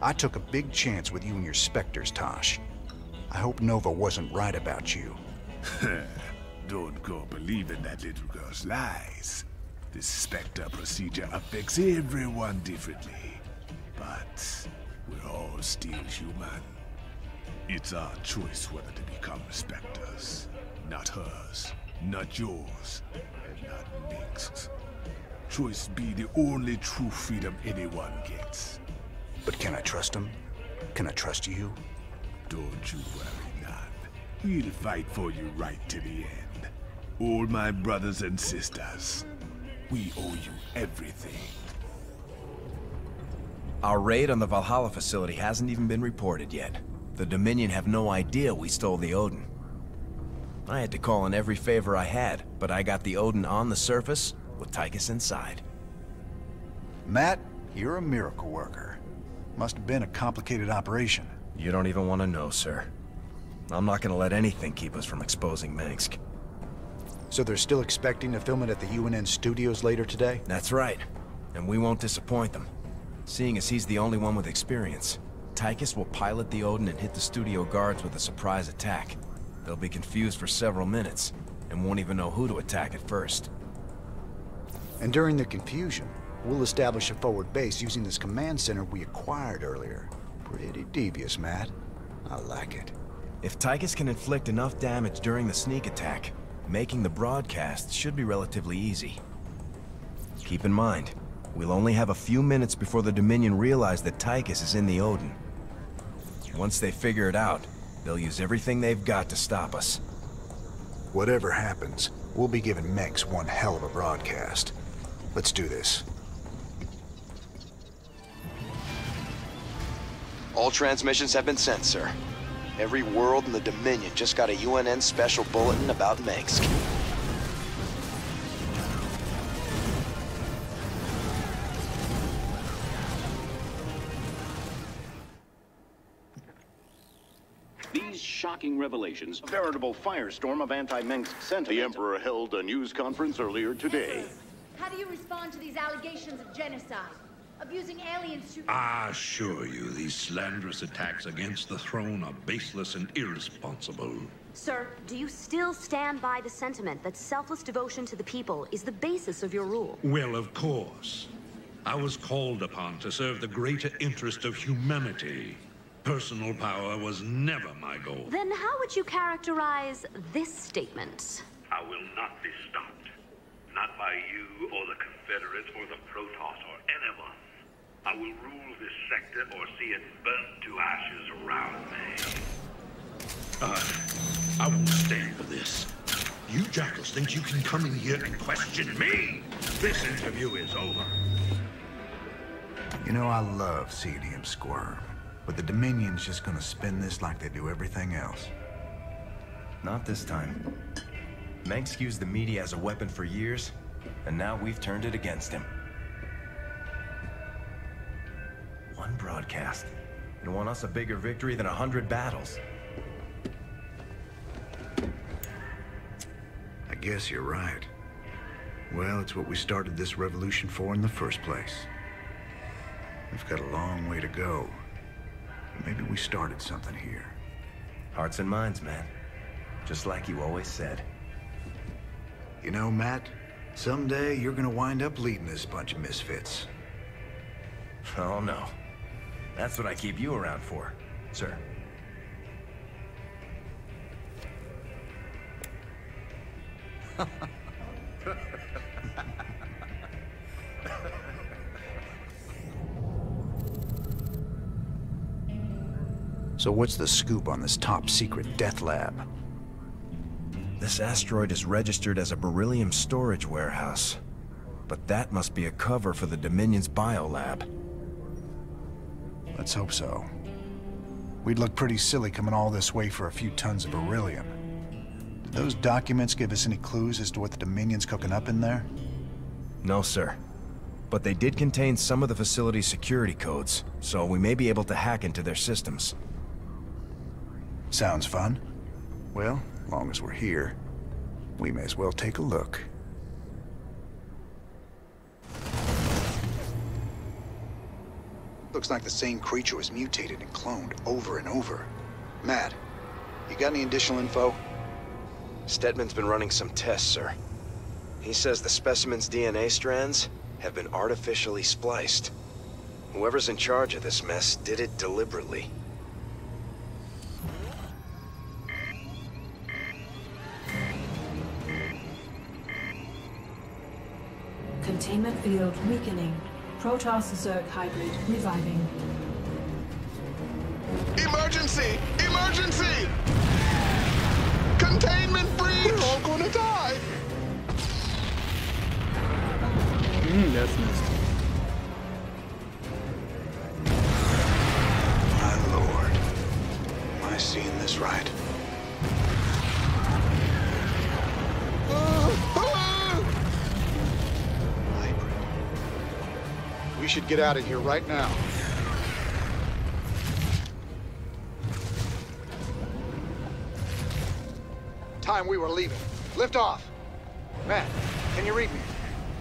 S3: I took a big chance with you and your specters, Tosh. I hope Nova wasn't right about you.
S13: Don't go believing that little girl's lies. This Spectre procedure affects everyone differently. But we're all still human. It's our choice whether to become Spectres. Not hers, not yours, and not Minsk's. Choice be the only true freedom anyone gets.
S3: But can I trust him? Can I trust you?
S13: Don't you worry, none. We'll fight for you right to the end. All my brothers and sisters. We owe you everything.
S10: Our raid on the Valhalla facility hasn't even been reported yet. The Dominion have no idea we stole the Odin. I had to call in every favor I had, but I got the Odin on the surface with Tychus inside.
S3: Matt, you're a miracle worker. Must have been a complicated operation.
S10: You don't even want to know, sir. I'm not gonna let anything keep us from exposing Minsk.
S3: So they're still expecting to film it at the UNN studios later today?
S10: That's right. And we won't disappoint them. Seeing as he's the only one with experience, Tychus will pilot the Odin and hit the studio guards with a surprise attack. They'll be confused for several minutes, and won't even know who to attack at first.
S3: And during the confusion, we'll establish a forward base using this command center we acquired earlier. Pretty devious, Matt. I like it.
S10: If Tychus can inflict enough damage during the sneak attack, making the broadcast should be relatively easy. Keep in mind, We'll only have a few minutes before the Dominion realize that Tychus is in the Odin. Once they figure it out, they'll use everything they've got to stop us.
S3: Whatever happens, we'll be giving Mengsk one hell of a broadcast. Let's do this.
S10: All transmissions have been sent, sir. Every world in the Dominion just got a UNN special bulletin about Mengsk.
S20: These shocking revelations, a veritable firestorm of anti-Mengsk sentiment.
S7: The Emperor held a news conference earlier today.
S21: How do you respond to these allegations of genocide? Of using aliens to...
S4: I assure you, these slanderous attacks against the throne are baseless and irresponsible.
S22: Sir, do you still stand by the sentiment that selfless devotion to the people is the basis of your rule?
S4: Well, of course. I was called upon to serve the greater interest of humanity. Personal power was never my goal.
S22: Then how would you characterize this statement?
S23: I will not be stopped. Not by you or the Confederates or the Protoss or anyone. I will rule this sector or see it burnt to ashes around me. I won't stand for this. You jackals think you can come in here and question me? This interview is over.
S3: You know, I love seeing him squirm. But the Dominion's just gonna spin this like they do everything else.
S10: Not this time. Mengsk used the media as a weapon for years, and now we've turned it against him. One broadcast. You want us a bigger victory than 100 battles.
S3: I guess you're right. Well, it's what we started this revolution for in the first place. We've got a long way to go. Maybe we started something here.
S10: Hearts and minds, man. Just like you always said.
S3: You know, Matt, someday you're gonna wind up leading this bunch of misfits.
S10: Oh, no. That's what I keep you around for, sir.
S3: So what's the scoop on this top-secret death lab?
S10: This asteroid is registered as a beryllium storage warehouse. But that must be a cover for the Dominion's biolab.
S3: Let's hope so. We'd look pretty silly coming all this way for a few tons of beryllium. Did those documents give us any clues as to what the Dominion's cooking up in there?
S10: No, sir. But they did contain some of the facility's security codes, so we may be able to hack into their systems.
S3: Sounds fun. Well, as long as we're here, we may as well take a look. Looks like the same creature was mutated and cloned over and over. Matt, you got any additional info?
S10: Stedman's been running some tests, sir. He says the specimen's DNA strands have been artificially spliced. Whoever's in charge of this mess did it deliberately.
S5: Containment field weakening. Protoss-Zerg hybrid reviving.
S11: Emergency! Emergency! Containment breach! We're all gonna die!
S24: That's nasty.
S3: My lord. Am I seeing this right?
S25: We should get out of here right now. Time we were leaving. Lift off. Matt, can you read me?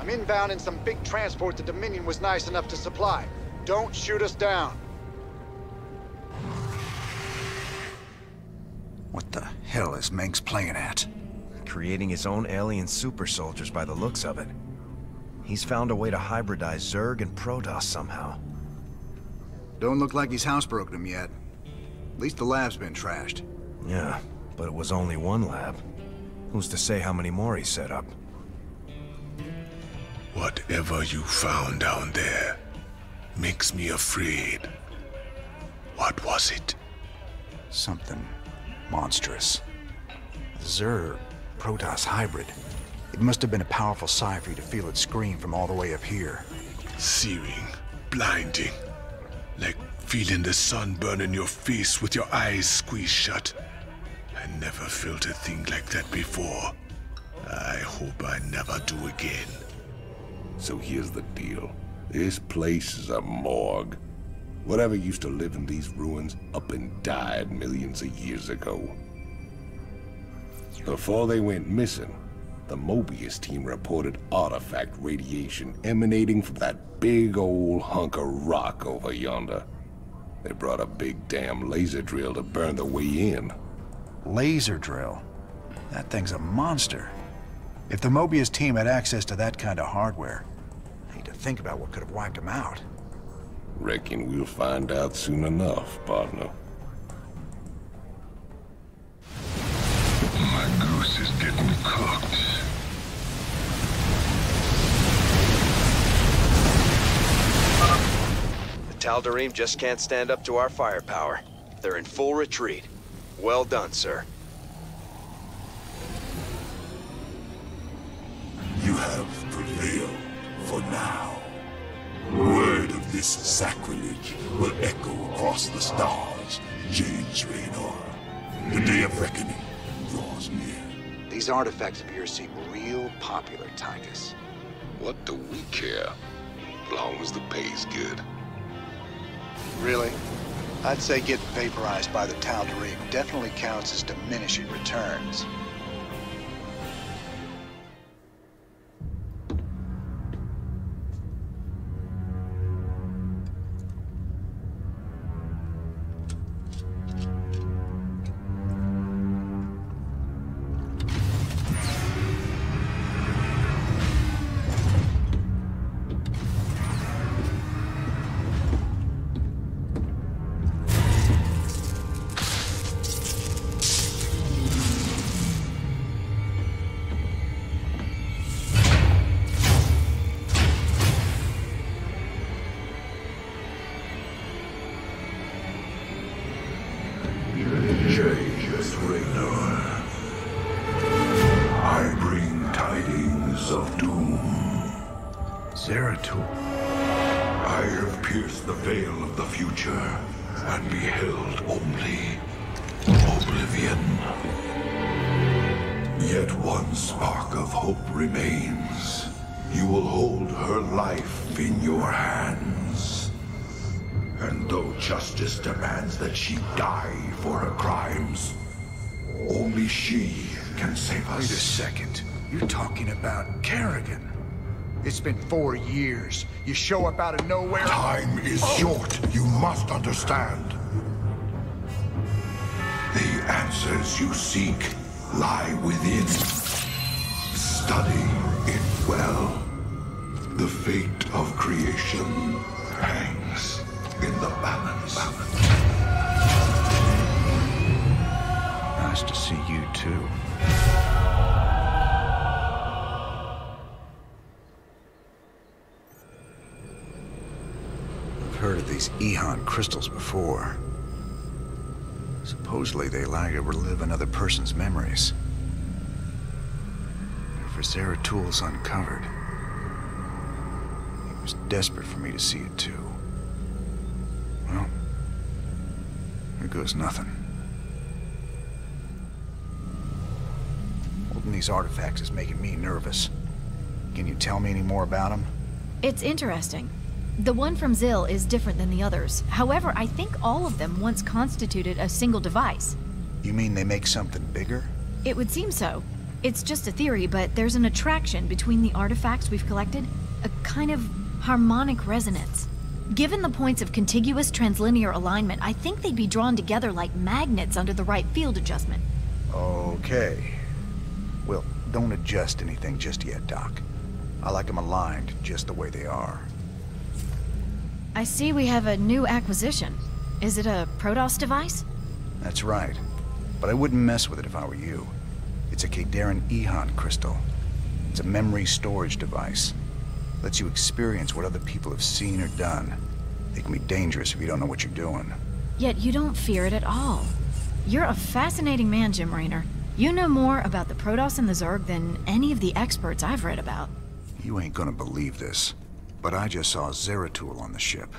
S25: I'm inbound in some big transport the Dominion was nice enough to supply. Don't shoot us down.
S3: What the hell is Mengsk playing at?
S10: Creating his own alien super soldiers by the looks of it. He's found a way to hybridize Zerg and Protoss somehow.
S3: Don't look like he's housebroken them yet. At least the lab's been trashed.
S10: Yeah, but it was only one lab. Who's to say how many more he set up?
S13: Whatever you found down there makes me afraid. What was it?
S3: Something monstrous. Zerg Protoss hybrid. It must have been a powerful psi for you to feel it scream from all the way up here.
S13: Searing, blinding, like feeling the sun burn in your face with your eyes squeezed shut. I never felt a thing like that before. I hope I never do again.
S6: So here's the deal. This place is a morgue. Whatever used to live in these ruins up and died millions of years ago. Before they went missing, the Mobius team reported artifact radiation emanating from that big old hunk of rock over yonder. They brought a big damn laser drill to burn the way in.
S3: Laser drill? That thing's a monster. If the Mobius team had access to that kind of hardware, I need to think about what could have wiped them out.
S6: Reckon we'll find out soon enough, partner.
S13: My goose is getting cooked.
S10: The Tal'Darim just can't stand up to our firepower. They're in full retreat. Well done, sir.
S1: You have prevailed for now. Word of this sacrilege will echo across the stars, James Raynor. The day of reckoning draws near.
S3: These artifacts of yours seem real popular, Tychus.
S6: What do we care? As long as the pay's good.
S3: Really? I'd say getting vaporized by the Tal'Darim definitely counts as diminishing returns.
S1: James Raynor. I bring tidings of doom.
S3: Zeratul.
S1: I have pierced the veil of the future and beheld only oblivion. Yet one spark of hope remains. You will hold her life in your hands. And though justice demands that she die for her crimes, only she can save us.
S3: Wait a second. You're talking about Kerrigan. It's been 4 years. You show up out of nowhere.
S1: Time is short. You must understand. The answers you seek lie within. Study it well. The fate of creation hangs in the balance.
S3: Nice to see you too. I've heard of these Ehon crystals before. Supposedly they allow you to relive another person's memories. For Zeratul's uncovered. He was desperate for me to see it too. Well, here goes nothing. Holding these artifacts is making me nervous. Can you tell me any more about them?
S14: It's interesting. The one from Zil is different than the others. However, I think all of them once constituted a single device.
S3: You mean they make something bigger?
S14: It would seem so. It's just a theory, but there's an attraction between the artifacts we've collected. A kind of harmonic resonance. Given the points of contiguous translinear alignment, I think they'd be drawn together like magnets under the right field adjustment.
S3: Okay. Well, don't adjust anything just yet, Doc. I like them aligned just the way they are.
S14: I see we have a new acquisition. Is it a Protoss device?
S3: That's right. But I wouldn't mess with it if I were you. It's a Kadaran Ehon crystal. It's a memory storage device. Lets you experience what other people have seen or done. It can be dangerous if you don't know what you're doing.
S14: Yet you don't fear it at all. You're a fascinating man, Jim Raynor. You know more about the Protoss and the Zerg than any of the experts I've read about.
S3: You ain't gonna believe this, but I just saw Zeratul on the ship.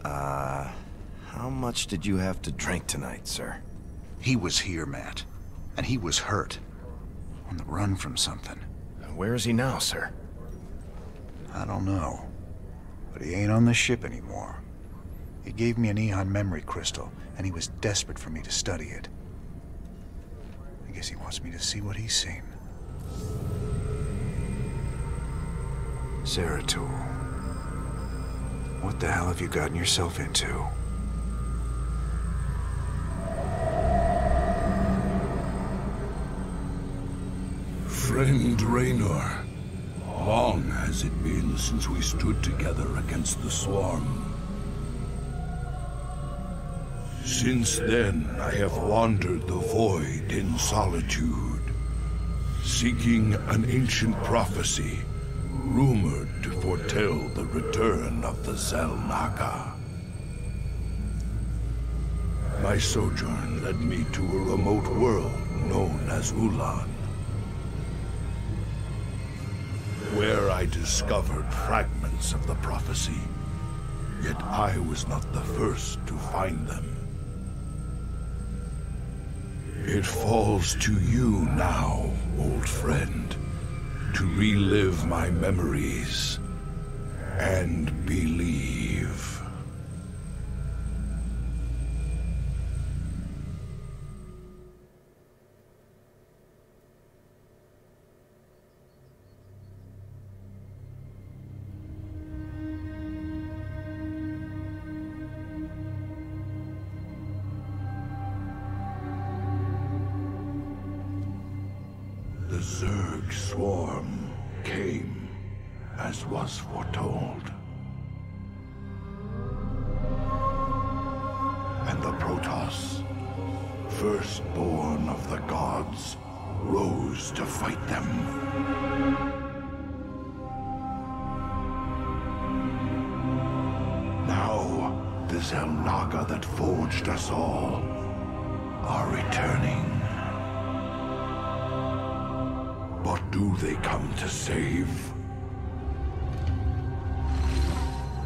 S10: How much did you have to drink tonight, sir?
S3: He was here, Matt. And he was hurt. On the run from something.
S10: Where is he now, sir?
S3: I don't know. But he ain't on the ship anymore. He gave me an Eon memory crystal, and he was desperate for me to study it. I guess he wants me to see what he's seen. Zeratul. What the hell have you gotten yourself into?
S1: Friend Raynor, long has it been since we stood together against the Swarm. Since then, I have wandered the void in solitude, seeking an ancient prophecy, rumored to foretell the return of the Xel'Naga. My sojourn led me to a remote world known as Ulan, where I discovered fragments of the prophecy, yet I was not the first to find them. It falls to you now, old friend, to relive my memories and believe. The Zerg swarm came, as was foretold. And the Protoss, firstborn of the gods, rose to fight them. Now, the Xel'Naga that forged us all are returning. What do they come to save?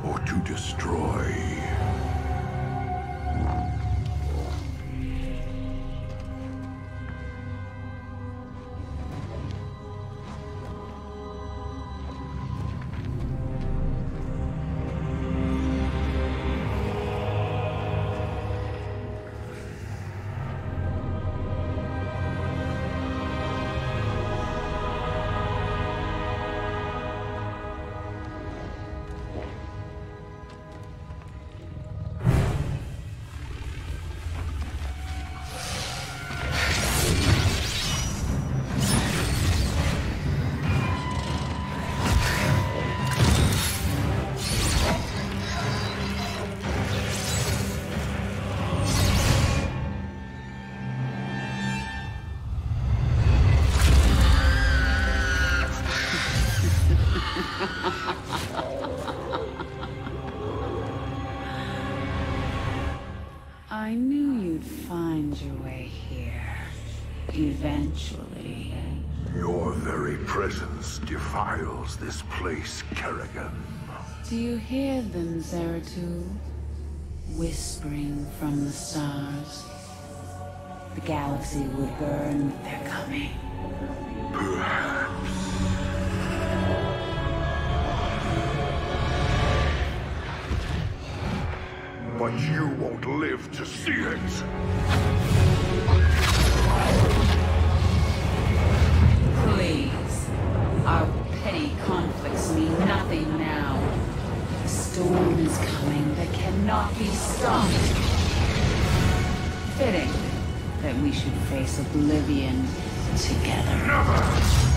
S1: Or to destroy?
S2: I knew you'd find your way here. Eventually.
S1: Your very presence defiles this place, Kerrigan.
S2: Do you hear them, Zeratul? Whispering from the stars. The galaxy will burn with their coming.
S1: Perhaps. But you won't live to see it.
S2: Please. Our petty conflicts mean nothing now. A storm is coming that cannot be stopped. Fitting that we should face oblivion together.
S1: Never!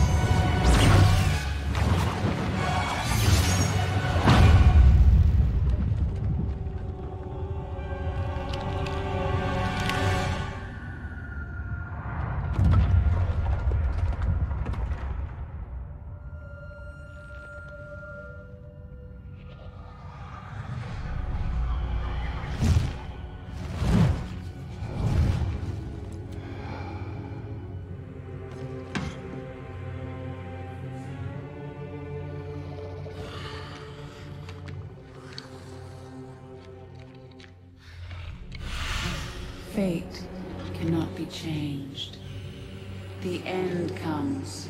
S2: fate cannot be changed. The end comes.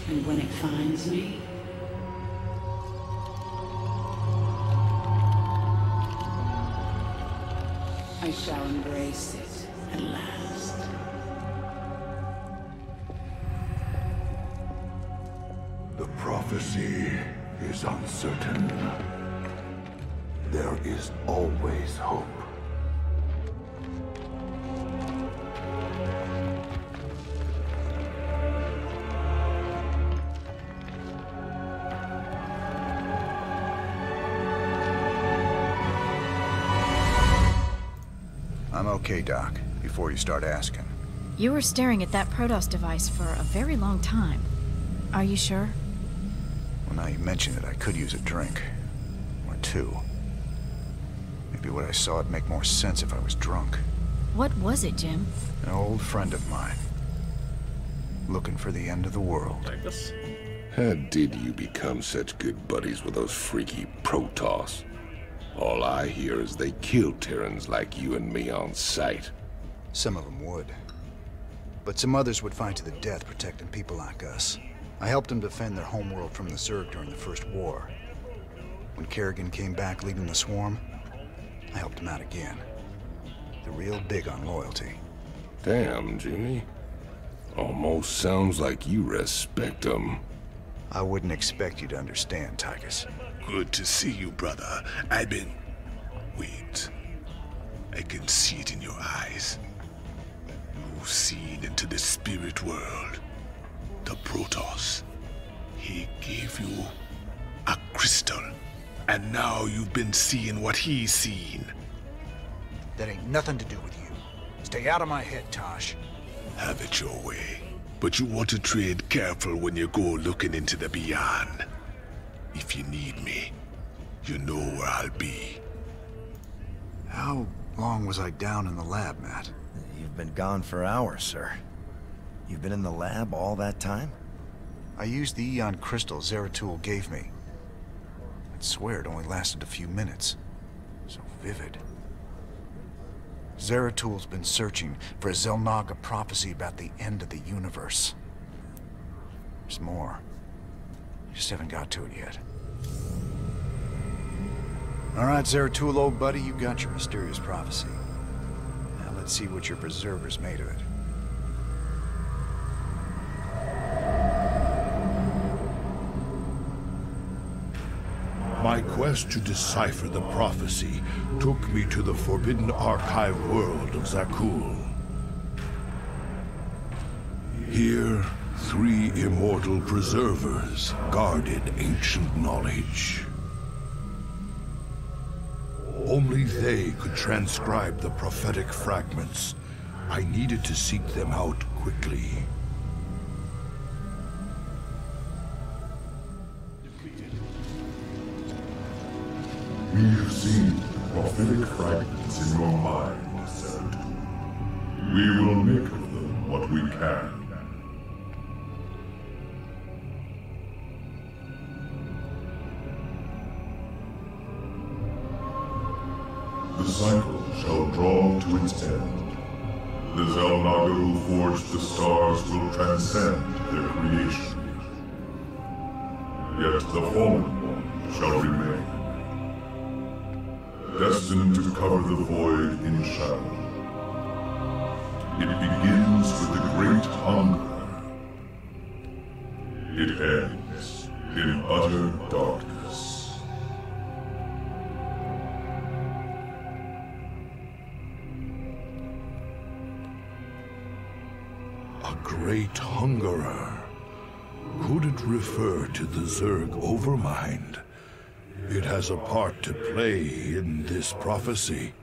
S2: And when it finds me, I shall embrace it at last.
S1: The prophecy is uncertain. There is always hope.
S3: I'm okay, Doc, before you start asking.
S14: You were staring at that Protoss device for a very long time. Are you sure?
S3: Well, now you mention it, I could use a drink. Or two. Maybe what I saw would make more sense if I was drunk.
S14: What was it, Jim?
S3: An old friend of mine. Looking for the end of the world.
S6: How did you become such good buddies with those freaky Protoss? All I hear is they kill Terrans like you and me on sight.
S3: Some of them would. But some others would fight to the death protecting people like us. I helped them defend their homeworld from the Zerg during the First War. When Kerrigan came back leading the swarm, I helped him out again. They're real big on loyalty.
S6: Damn, Jimmy. Almost sounds like you respect them.
S3: I wouldn't expect you to understand, Tychus.
S13: Good to see you, brother. Wait. I can see it in your eyes. You've seen into the spirit world. The Protoss. He gave you a crystal. And now you've been seeing what he's seen.
S3: That ain't nothing to do with you. Stay out of my head, Tosh.
S13: Have it your way. But you want to tread careful when you go looking into the beyond. If you need me, you know where I'll be.
S3: How long was I down in the lab, Matt?
S10: You've been gone for hours, sir. You've been in the lab all that time?
S3: I used the Eon crystal Zeratul gave me. I'd swear it only lasted a few minutes. So vivid. Zeratul's been searching for a Xel'Naga prophecy about the end of the universe. There's more. Just haven't got to it yet. All right, Zeratul, old buddy, you got your mysterious prophecy. Now let's see what your preserver's made of it.
S1: My quest to decipher the prophecy took me to the forbidden archive world of Zakul. Here, 3 immortal preservers guarded ancient knowledge. Only they could transcribe the prophetic fragments. I needed to seek them out quickly.
S9: We have seen prophetic fragments in your mind, Zeratul. We will make of them what we can. The cycle shall draw to its end. The Xel'Naga who forged the stars will transcend their creation. Yet the Fallen One shall remain, destined to cover the void in shadow. It begins with the Great Hunger. It ends in utter darkness.
S1: A great hungerer. Could it refer to the Zerg Overmind? It has a part to play in this prophecy.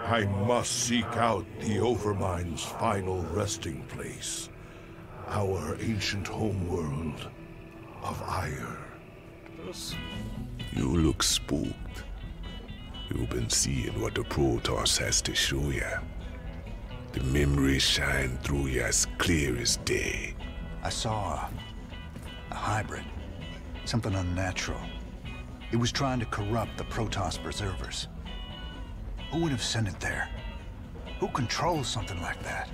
S1: I must seek out the Overmind's final resting place. Our ancient homeworld of ire.
S13: You look spooked. You've been seeing what the Protoss has to show you. The memories shine through you as clear as day.
S3: I saw a hybrid. Something unnatural. It was trying to corrupt the Protoss preservers. Who would have sent it there? Who controls something like that?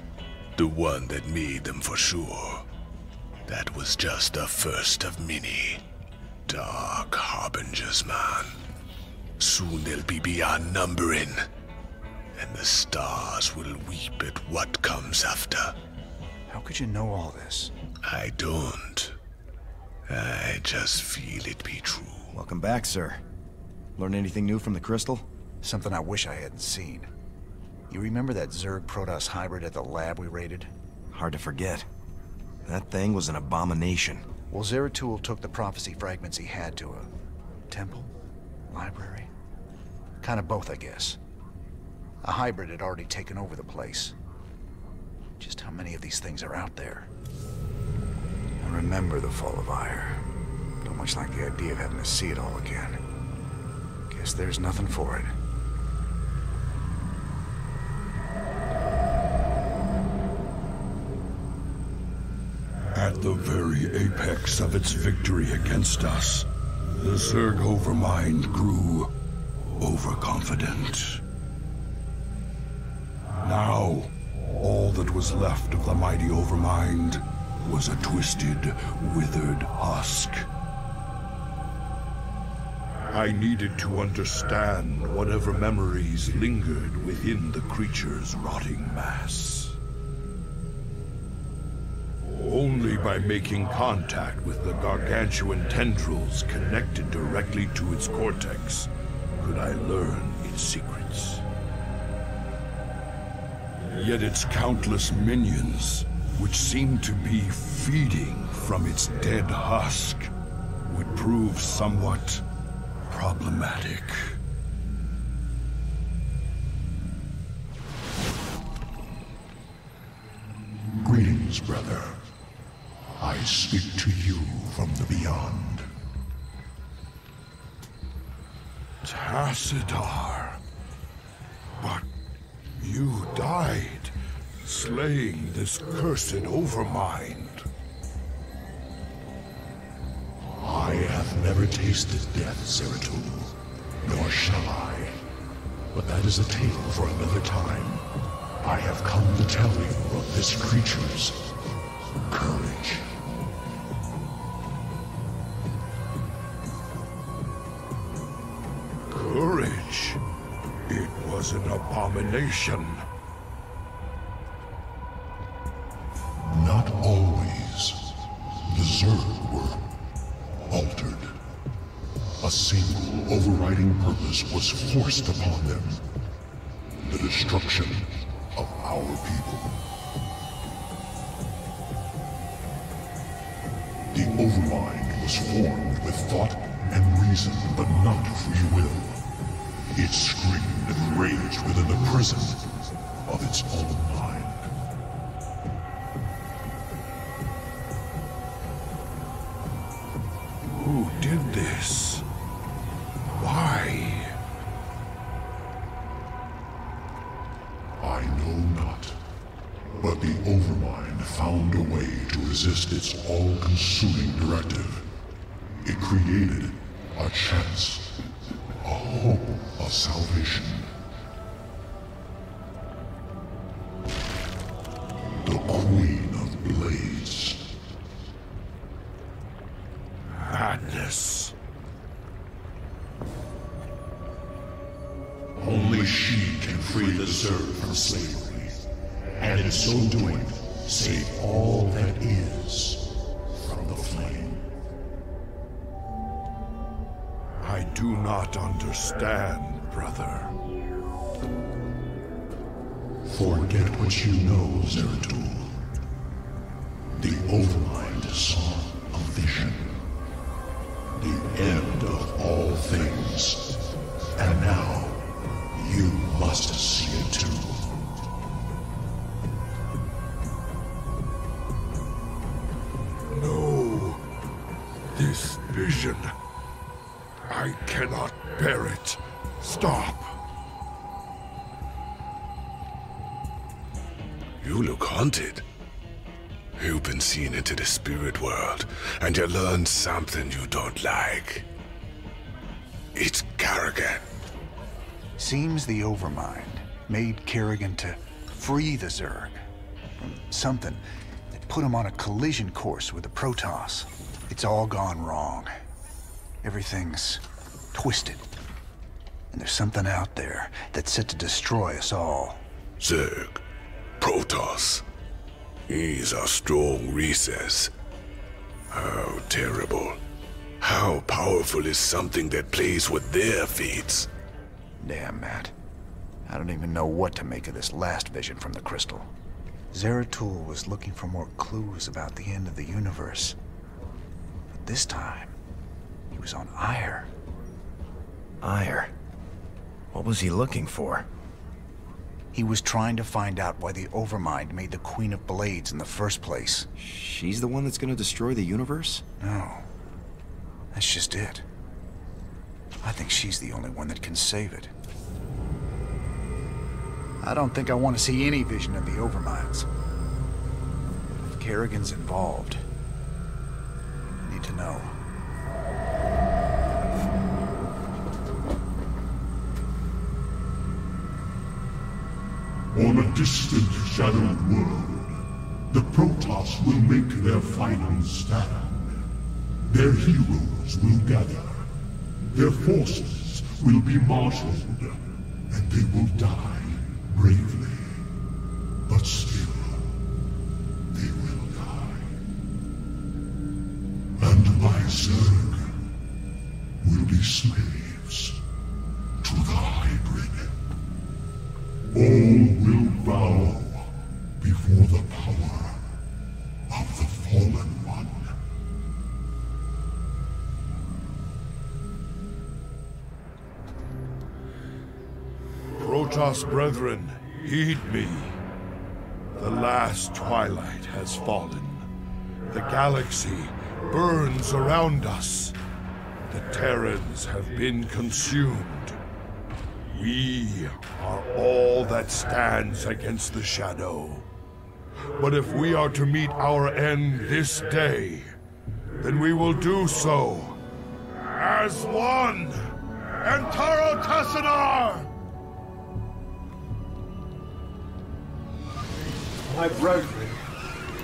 S13: The one that made them for sure. That was just the first of many. Dark harbingers, man. Soon they'll be beyond numbering. And the stars will weep at what comes after.
S3: How could you know all this?
S13: I don't. I just feel it be true.
S10: Welcome back, sir. Learn anything new from the crystal?
S3: Something I wish I hadn't seen. You remember that Zerg-Protoss hybrid at the lab we raided?
S10: Hard to forget. That thing was an abomination.
S3: Well, Zeratul took the prophecy fragments he had to a temple? Library? Kind of both, I guess. A hybrid had already taken over the place. Just how many of these things are out there? I remember the Fall of Ire. Don't much like the idea of having to see it all again. Guess there's nothing for it.
S1: At the very apex of its victory against us, the Zerg Overmind grew overconfident. Now, all that was left of the mighty Overmind was a twisted, withered husk. I needed to understand whatever memories lingered within the creature's rotting mass. Only by making contact with the gargantuan tendrils connected directly to its cortex could I learn its secrets. Yet its countless minions, which seemed to be feeding from its dead husk, would prove somewhat problematic.
S9: Greetings, brother. I speak to you from the beyond.
S1: Tassadar. But you died, slaying this cursed Overmind.
S9: I have never tasted death, Zeratul, nor shall I. But that is a tale for another time. I have come to tell you of this creature's courage.
S1: Courage? It was an abomination.
S9: Not always. The Zerg were altered. A single overriding purpose was forced upon them. The destruction of our people. The Overmind was formed with thought and reason, but not free will. It screamed and raged within the prison of its own mind.
S1: Who did this? Why?
S9: I know not. But the Overmind found a way to resist its all-consuming directive. It created a chance, a hope of salvation. The Queen of Blades.
S1: Madness.
S9: Only she can free the Zerg from slavery, and in so doing, save all that is from the flame.
S1: I do not understand, brother.
S9: Forget what you know, Zeratul. The Overmind saw a vision. The end of all things. And now, you must see it too.
S1: No. This vision. I cannot bear it. Stop.
S13: You look haunted. You've been seen into the spirit world, and you learned something you don't like. It's Karrigan.
S3: Seems the Overmind made Kerrigan to free the Zerg from something that put him on a collision course with the Protoss. It's all gone wrong. Everything's twisted. And there's something out there that's set to destroy us all.
S9: Zerg. Protoss. He's a strong recess. How terrible. How powerful is something that plays with their fates?
S3: Damn, Matt. I don't even know what to make of this last vision from the crystal. Zeratul was looking for more clues about the end of the universe. But this time, he was on Ire.
S10: Ire? What was he looking for?
S3: He was trying to find out why the Overmind made the Queen of Blades in the first place.
S10: She's the one that's gonna destroy the universe?
S3: No. That's just it. I think she's the only one that can save it. I don't think I want to see any vision of the Overminds. If Kerrigan's involved, I need to know.
S9: On a distant, shadowed world, the Protoss will make their final stand. Their heroes will gather. Their forces will be marshaled, and they will die bravely. But still, they will die. And my Zerg will be slaves to the hybrid. All will bow before the power of the Fallen One.
S11: Protoss brethren, heed me. The last twilight has fallen. The galaxy burns around us. The Terrans have been consumed. We are all that stands against the Shadow. But if we are to meet our end this day, then we will do so as one. Antaro Tassadar!
S12: My brethren,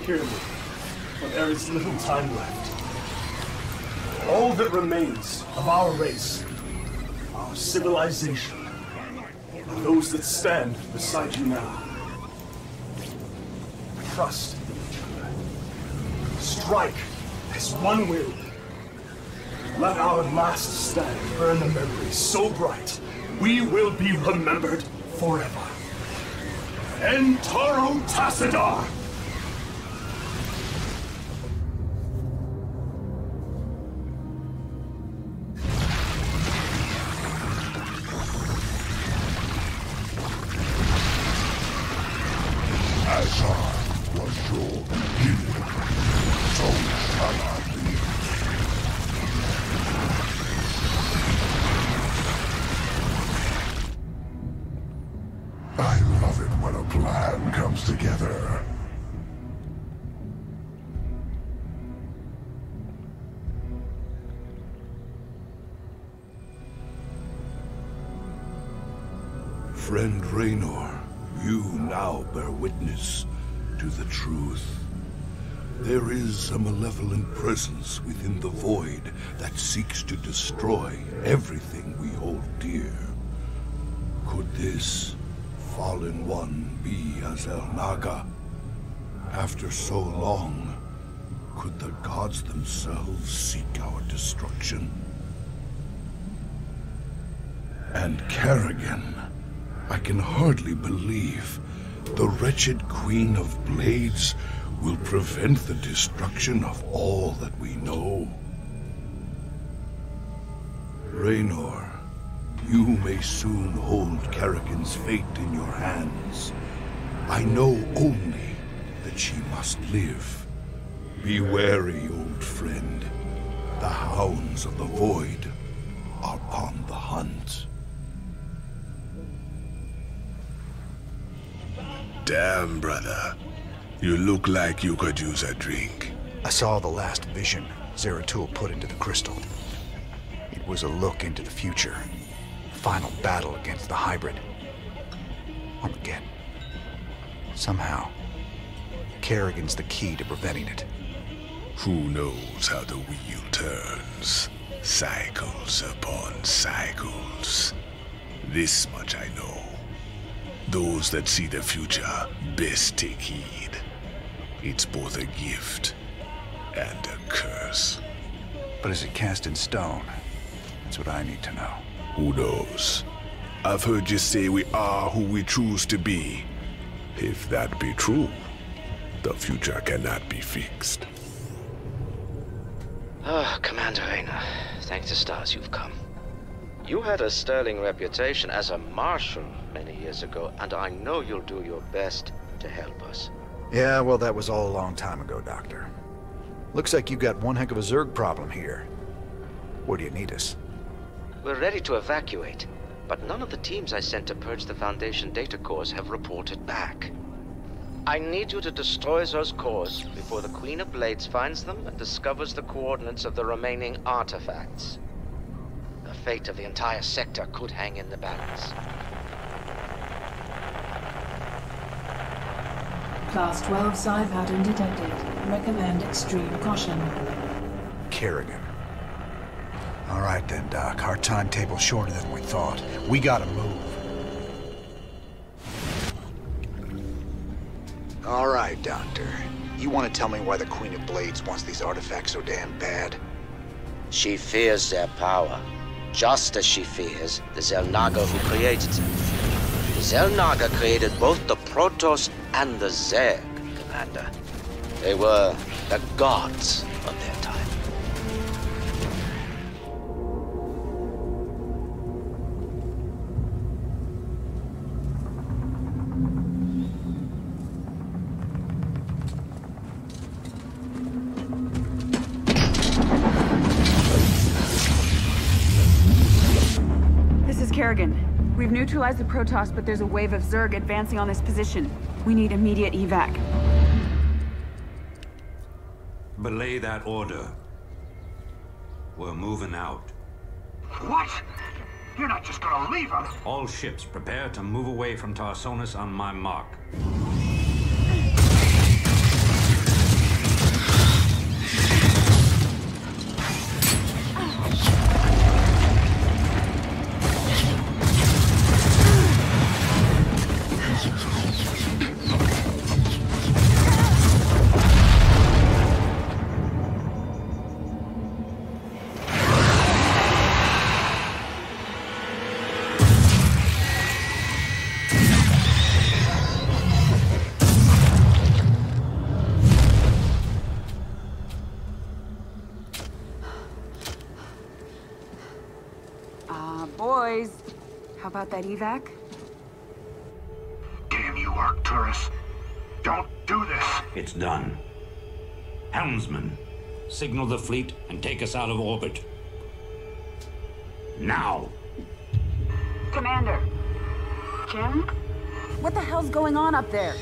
S12: hear me, for there is little time left. All that remains of our race, our civilization, are those that stand beside you now. Trust in each other. Strike as one will. Let our last stand burn a memory so bright, we will be remembered forever. Antaro Tassadar!
S9: As I was your hero, so shall I be. I love it when a plan comes together.
S1: Friend Raynor, you now bear witness to the truth. There is a malevolent presence within the void that seeks to destroy everything we hold dear. Could this fallen one be Azel Naga? After so long, could the gods themselves seek our destruction? And Kerrigan, I can hardly believe the wretched Queen of Blades will prevent the destruction of all that we know. Raynor, you may soon hold Kerrigan's fate in your hands. I know only that she must live. Be wary, old friend. The hounds of the void are on the hunt.
S9: Damn, brother. You look like you could use a drink.
S3: I saw the last vision Zeratul put into the crystal. It was a look into the future. final battle against the hybrid. Armageddon. Somehow, Kerrigan's the key to preventing it.
S13: Who knows how the wheel turns? Cycles upon cycles. This much I know. Those that see the future best take heed. It's both a gift and a curse.
S3: But is it cast in stone? That's what I need to know.
S13: Who knows? I've heard you say we are who we choose to be. If that be true, the future cannot be fixed.
S15: Ah, Commander Rayner, thank the stars you've come. You had a sterling reputation as a marshal many years ago, and I know you'll do your best to help us.
S3: Yeah, well, that was all a long time ago, Doctor. Looks like you got one heck of a Zerg problem here. Where do you need us?
S15: We're ready to evacuate, but none of the teams I sent to purge the Foundation data cores have reported back. I need you to destroy those cores before the Queen of Blades finds them and discovers the coordinates of the remaining artifacts. The fate of the entire sector could hang in the balance.
S5: Class 12 psi pattern detected. Recommend extreme caution.
S3: Kerrigan. All right then, Doc. Our timetable's shorter than we thought. We gotta move. All right, Doctor. You want to tell me why the Queen of Blades wants these artifacts so damn bad?
S15: She fears their power, just as she fears the Xel'Naga who created them. The Xel'Naga created both the Protoss and the Zerg, Commander. They were the gods of their time.
S16: Kerrigan, we've neutralized the Protoss, but there's a wave of Zerg advancing on this position. We need immediate evac.
S4: Belay that order. We're moving out.
S17: What? You're not just gonna leave us?
S4: All ships prepare to move away from Tarsonis on my mark.
S16: Boys, how about that evac?
S17: Damn you, Arcturus. Don't do this.
S4: It's done. Helmsman, signal the fleet and take us out of orbit. Now!
S16: Commander. Jim? What the hell's going on up there?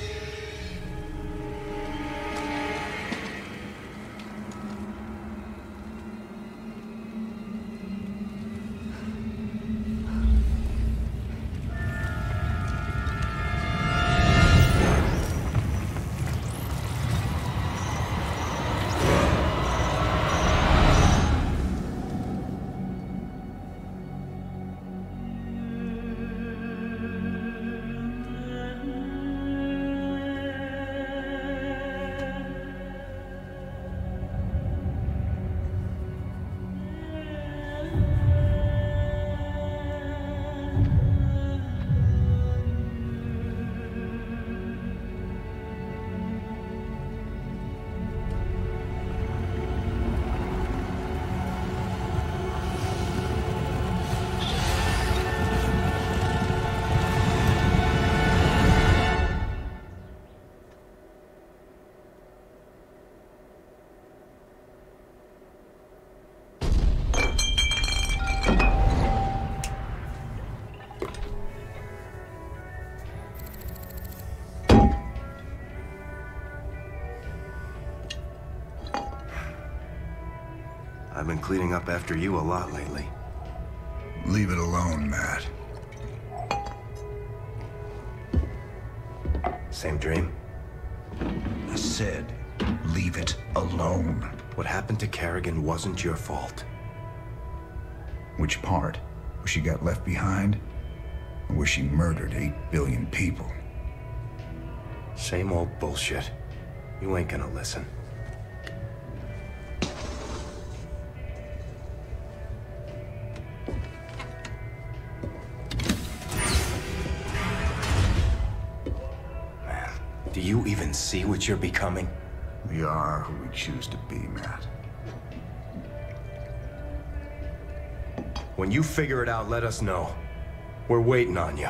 S10: I've been cleaning up after you a lot lately.
S3: Leave it alone, Matt.
S10: Same dream?
S3: I said, leave it alone.
S10: What happened to Kerrigan wasn't your fault.
S3: Which part? Where she got left behind? Or where she murdered 8 billion people?
S10: Same old bullshit. You ain't gonna listen. Man, do you even see what you're becoming?
S3: We are who we choose to be, Matt.
S10: When you figure it out, let us know. We're waiting on you.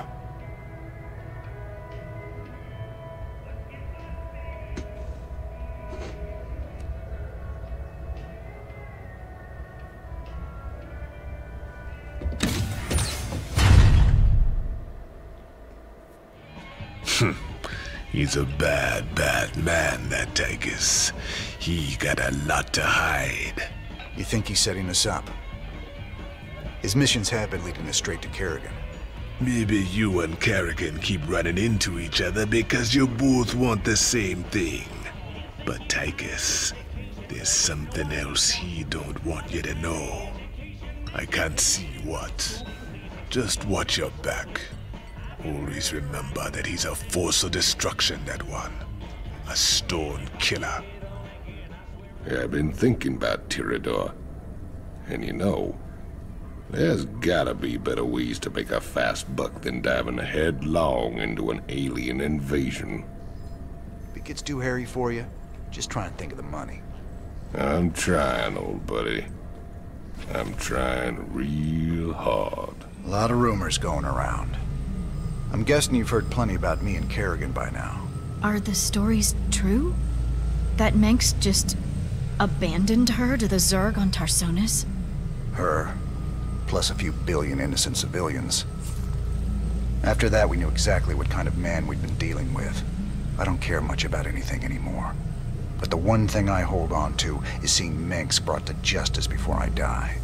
S13: He's a bad, bad man, that Tychus. He got a lot to hide.
S3: You think he's setting us up? His missions have been leading us straight to Kerrigan.
S13: Maybe you and Kerrigan keep running into each other because you both want the same thing. But Tychus, there's something else he don't want you to know. I can't see what. Just watch your back. Always remember that he's a force of destruction, that one. A stone killer.
S6: Yeah, I've been thinking about Tirador. And you know, there's gotta be better ways to make a fast buck than diving headlong into an alien invasion.
S3: If it gets too hairy for you, just try and think of the money.
S6: I'm trying, old buddy. I'm trying real hard.
S3: A lot of rumors going around. I'm guessing you've heard plenty about me and Kerrigan by now.
S14: Are the stories true? That Manx just abandoned her to the Zerg on Tarsonis?
S3: Her, plus a few billion innocent civilians. After that, we knew exactly what kind of man we'd been dealing with. I don't care much about anything anymore. But the one thing I hold on to is seeing Manx brought to justice before I die.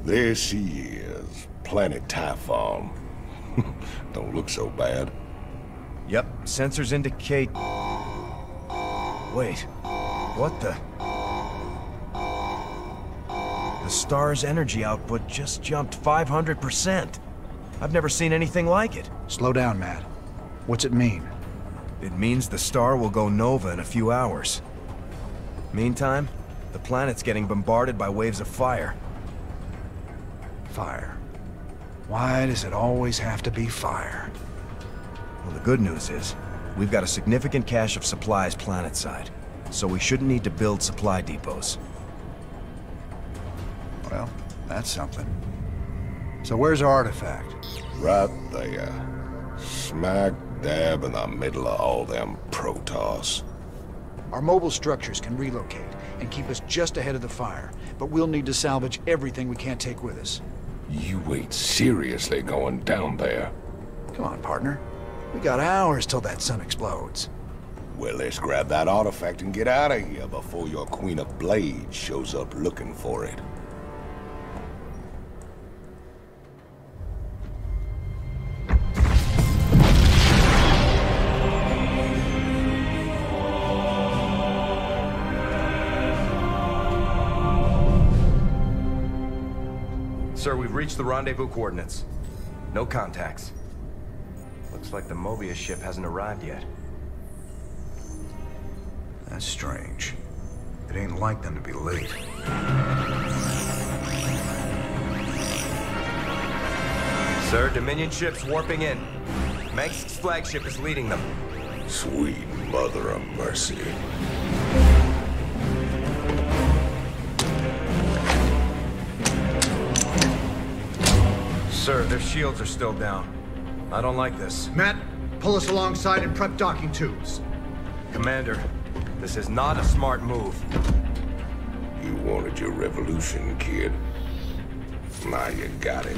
S6: There she is, Planet Typhon. Don't look so bad.
S10: Yep, sensors indicate... Wait, what the... The star's energy output just jumped 500%. I've never seen anything like it.
S3: Slow down, Matt. What's it mean?
S10: It means the star will go nova in a few hours. Meantime, the planet's getting bombarded by waves of fire.
S3: Fire. Why does it always have to be fire?
S10: Well, the good news is, we've got a significant cache of supplies planetside, so we shouldn't need to build supply depots.
S3: Well, that's something. So where's our artifact?
S6: Right there. Smack dab in the middle of all them Protoss.
S3: Our mobile structures can relocate and keep us just ahead of the fire, but we'll need to salvage everything we can't take with us.
S6: You ain't seriously going down there.
S3: Come on, partner. We got hours till that sun explodes.
S6: Well, let's grab that artifact and get out of here before your Queen of Blades shows up looking for it.
S10: Sir, we've reached the rendezvous coordinates. No contacts. Looks like the Mobius ship hasn't arrived yet.
S3: That's strange. It ain't like them to be late.
S10: Sir, Dominion ships warping in. Manx's flagship is leading them.
S6: Sweet mother of mercy.
S10: Sir, their shields are still down. I don't like this.
S25: Matt, pull us alongside and prep docking tubes.
S10: Commander, this is not a smart move.
S6: You wanted your revolution, kid. Now you got it.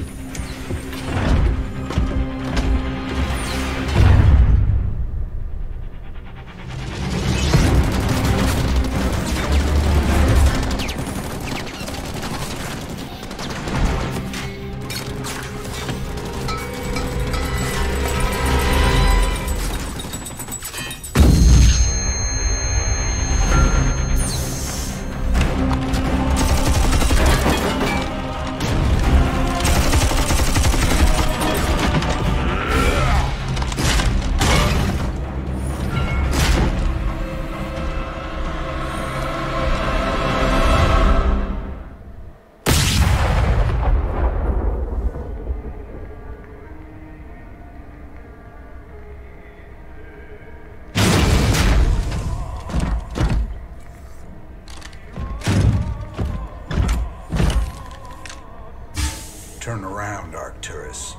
S3: Turn around, Arcturus.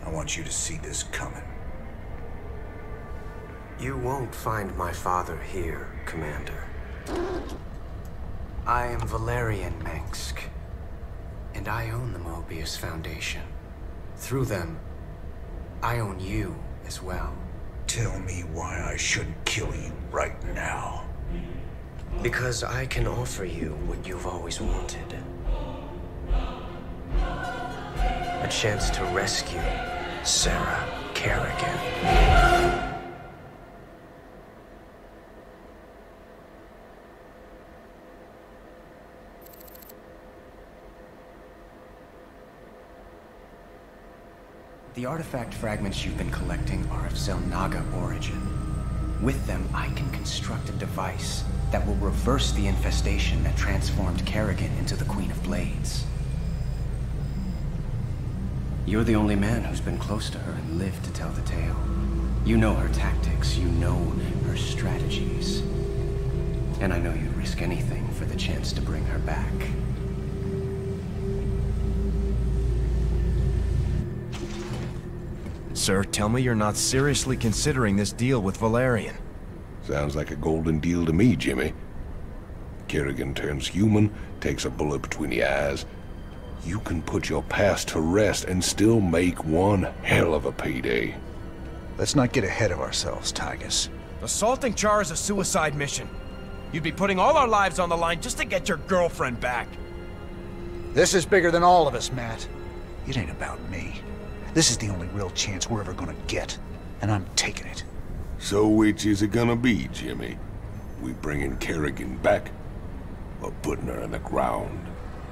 S3: I want you to see this coming.
S7: You won't find my father here, Commander. I am Valerian Mengsk, and I own the Mobius Foundation. Through them, I own you as well.
S3: Tell me why I shouldn't kill you right now.
S7: Because I can offer you what you've always wanted. A chance to rescue Sarah Kerrigan. The artifact fragments you've been collecting are of Xel'Naga origin. With them, I can construct a device that will reverse the infestation that transformed Kerrigan into the Queen of Blades. You're the only man who's been close to her and lived to tell the tale. You know her tactics, you know her strategies. And I know you'd risk anything for the chance to bring her back.
S10: Sir, tell me you're not seriously considering this deal with Valerian.
S6: Sounds like a golden deal to me, Jimmy. Kerrigan turns human, takes a bullet between the eyes. You can put your past to rest and still make one hell of a payday.
S3: Let's not get ahead of ourselves, Tygus.
S10: Assaulting Char is a suicide mission. You'd be putting all our lives on the line just to get your girlfriend back.
S3: This is bigger than all of us, Matt. It ain't about me. This is the only real chance we're ever gonna get, and I'm taking it.
S6: So which is it gonna be, Jimmy? We bringing Kerrigan back, or putting her in the ground?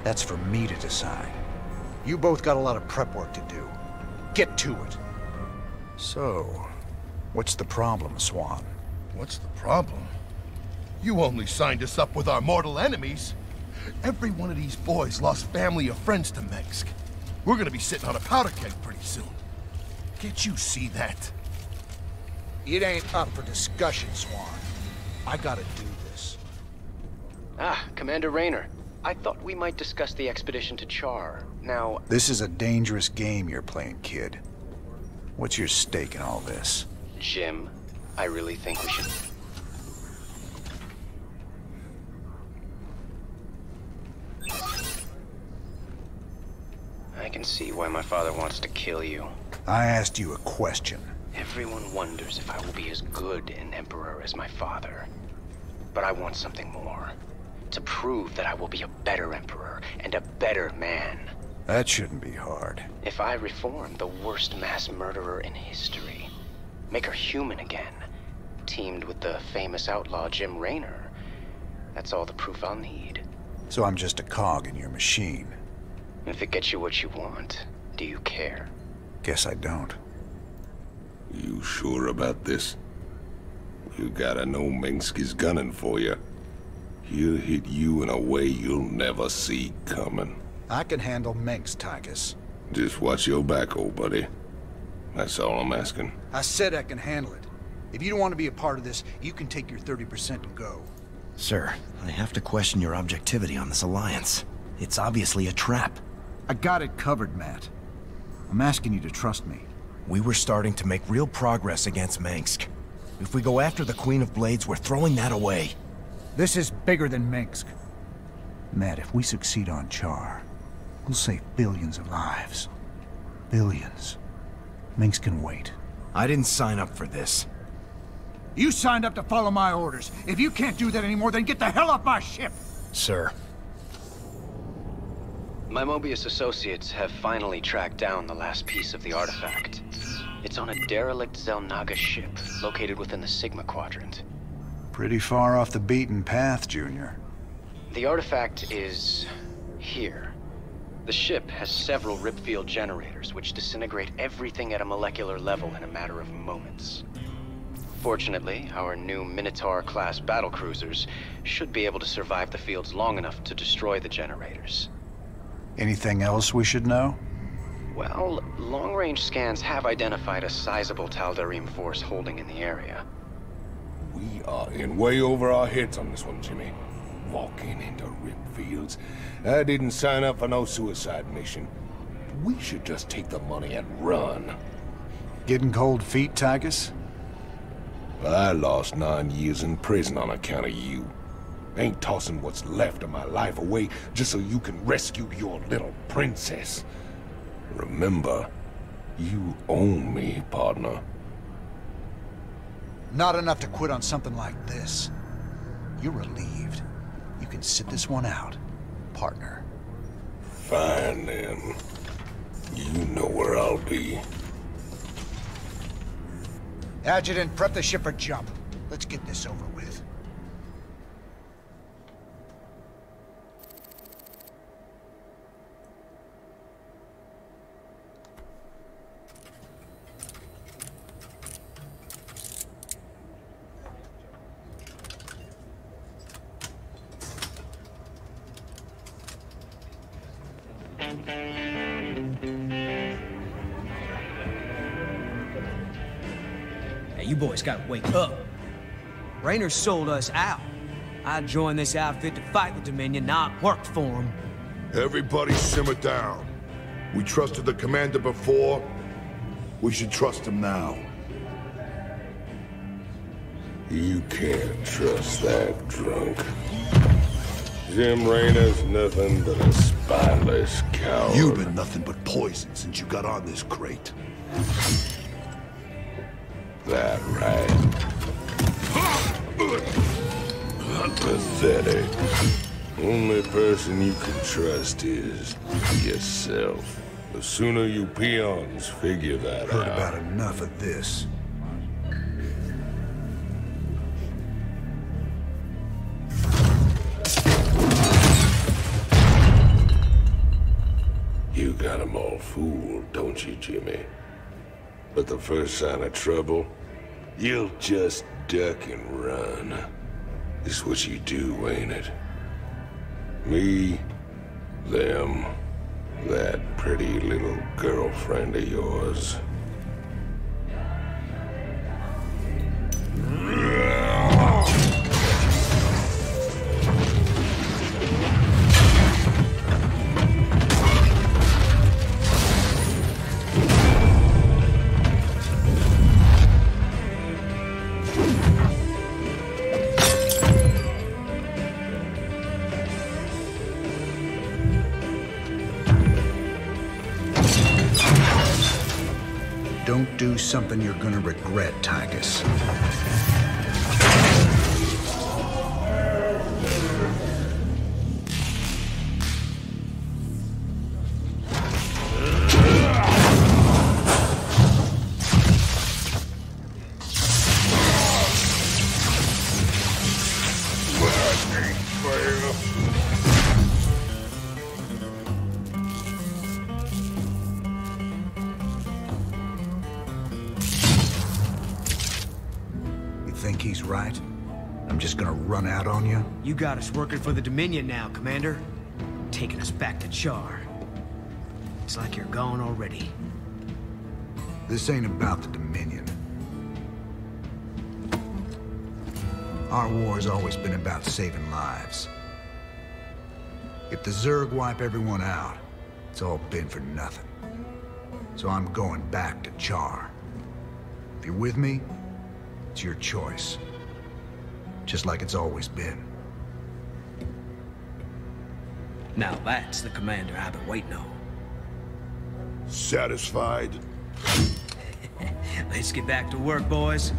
S3: That's for me to decide. You both got a lot of prep work to do. Get to it. So, what's the problem, Swan?
S11: What's the problem? You only signed us up with our mortal enemies. Every one of these boys lost family or friends to Mengsk. We're gonna be sitting on a powder keg pretty soon. Can't you see that?
S3: It ain't up for discussion, Swan. I gotta do this.
S7: Ah, Commander Raynor. I thought we might discuss the expedition to Char. Now...
S3: This is a dangerous game you're playing, kid. What's your stake in all this?
S7: Jim, I really think we should... I can see why my father wants to kill you.
S3: I asked you a question.
S7: Everyone wonders if I will be as good an emperor as my father. But I want something more. To prove that I will be a better emperor and a better man.
S3: That shouldn't be hard.
S7: If I reform the worst mass murderer in history, make her human again, teamed with the famous outlaw Jim Raynor, that's all the proof I'll need.
S3: So I'm just a cog in your machine.
S7: If it gets you what you want, do you care?
S3: Guess I don't.
S6: You sure about this? You gotta know Mengsk is gunning for you. He'll hit you in a way you'll never see coming.
S3: I can handle Mengsk, Tygus.
S6: Just watch your back, old buddy. That's all I'm asking.
S3: I said I can handle it. If you don't want to be a part of this, you can take your 30% and go.
S10: Sir, I have to question your objectivity on this alliance. It's obviously a trap.
S3: I got it covered, Matt. I'm asking you to trust me.
S10: We were starting to make real progress against Mengsk. If we go after the Queen of Blades, we're throwing that away.
S3: This is bigger than Mengsk. Matt, if we succeed on Char, we'll save billions of lives. Billions. Mengsk can wait.
S10: I didn't sign up for this.
S3: You signed up to follow my orders. If you can't do that anymore, then get the hell off my ship!
S10: Sir.
S7: My Mobius associates have finally tracked down the last piece of the artifact. It's on a derelict Xel'Naga ship, located within the Sigma Quadrant.
S3: Pretty far off the beaten path, Junior.
S7: The artifact is... here. The ship has several ripfield generators, which disintegrate everything at a molecular level in a matter of moments. Fortunately, our new Minotaur-class battlecruisers should be able to survive the fields long enough to destroy the generators.
S3: Anything else we should know?
S7: Well, long-range scans have identified a sizable Tal'Darim force holding in the area.
S6: We are in way over our heads on this one, Jimmy. Walking into rip fields. I didn't sign up for no suicide mission. we should just take the money and run.
S3: Getting cold feet, Tygus?
S6: I lost 9 years in prison on account of you. Ain't tossing what's left of my life away just so you can rescue your little princess. Remember, you own me, partner.
S3: Not enough to quit on something like this. You're relieved. You can sit this one out, partner.
S6: Fine, then. You know where I'll be.
S3: Adjutant, prep the ship for jump. Let's get this over with.
S8: You boys gotta wake up. Raynor sold us out. I joined this outfit to fight the Dominion, not work for them.
S11: Everybody simmer down. We trusted the commander before. We should trust him now.
S6: You can't trust that drunk. Jim Raynor's nothing but a spineless coward.
S11: You've been nothing but poison since you got on this crate.
S6: That right? Pathetic. Only person you can trust is yourself. The sooner you peons figure that
S3: Heard
S6: out.
S3: about enough of this.
S6: You got 'em all fooled, don't you, Jimmy? But the first sign of trouble, you'll just duck and run. It's what you do, ain't it? Me, them, that pretty little girlfriend of yours.
S3: Don't do something you're gonna regret, Tygus. Think he's right? I'm just gonna run out on you?
S8: You got us working for the Dominion now, Commander. Taking us back to Char. It's like you're gone already.
S3: This ain't about the Dominion. Our war's always been about saving lives. If the Zerg wipe everyone out, it's all been for nothing. So I'm going back to Char. If you're with me, it's your choice. Just like it's always been.
S8: Now that's the commander I've been waiting on.
S11: Satisfied?
S8: Let's get back to work, boys.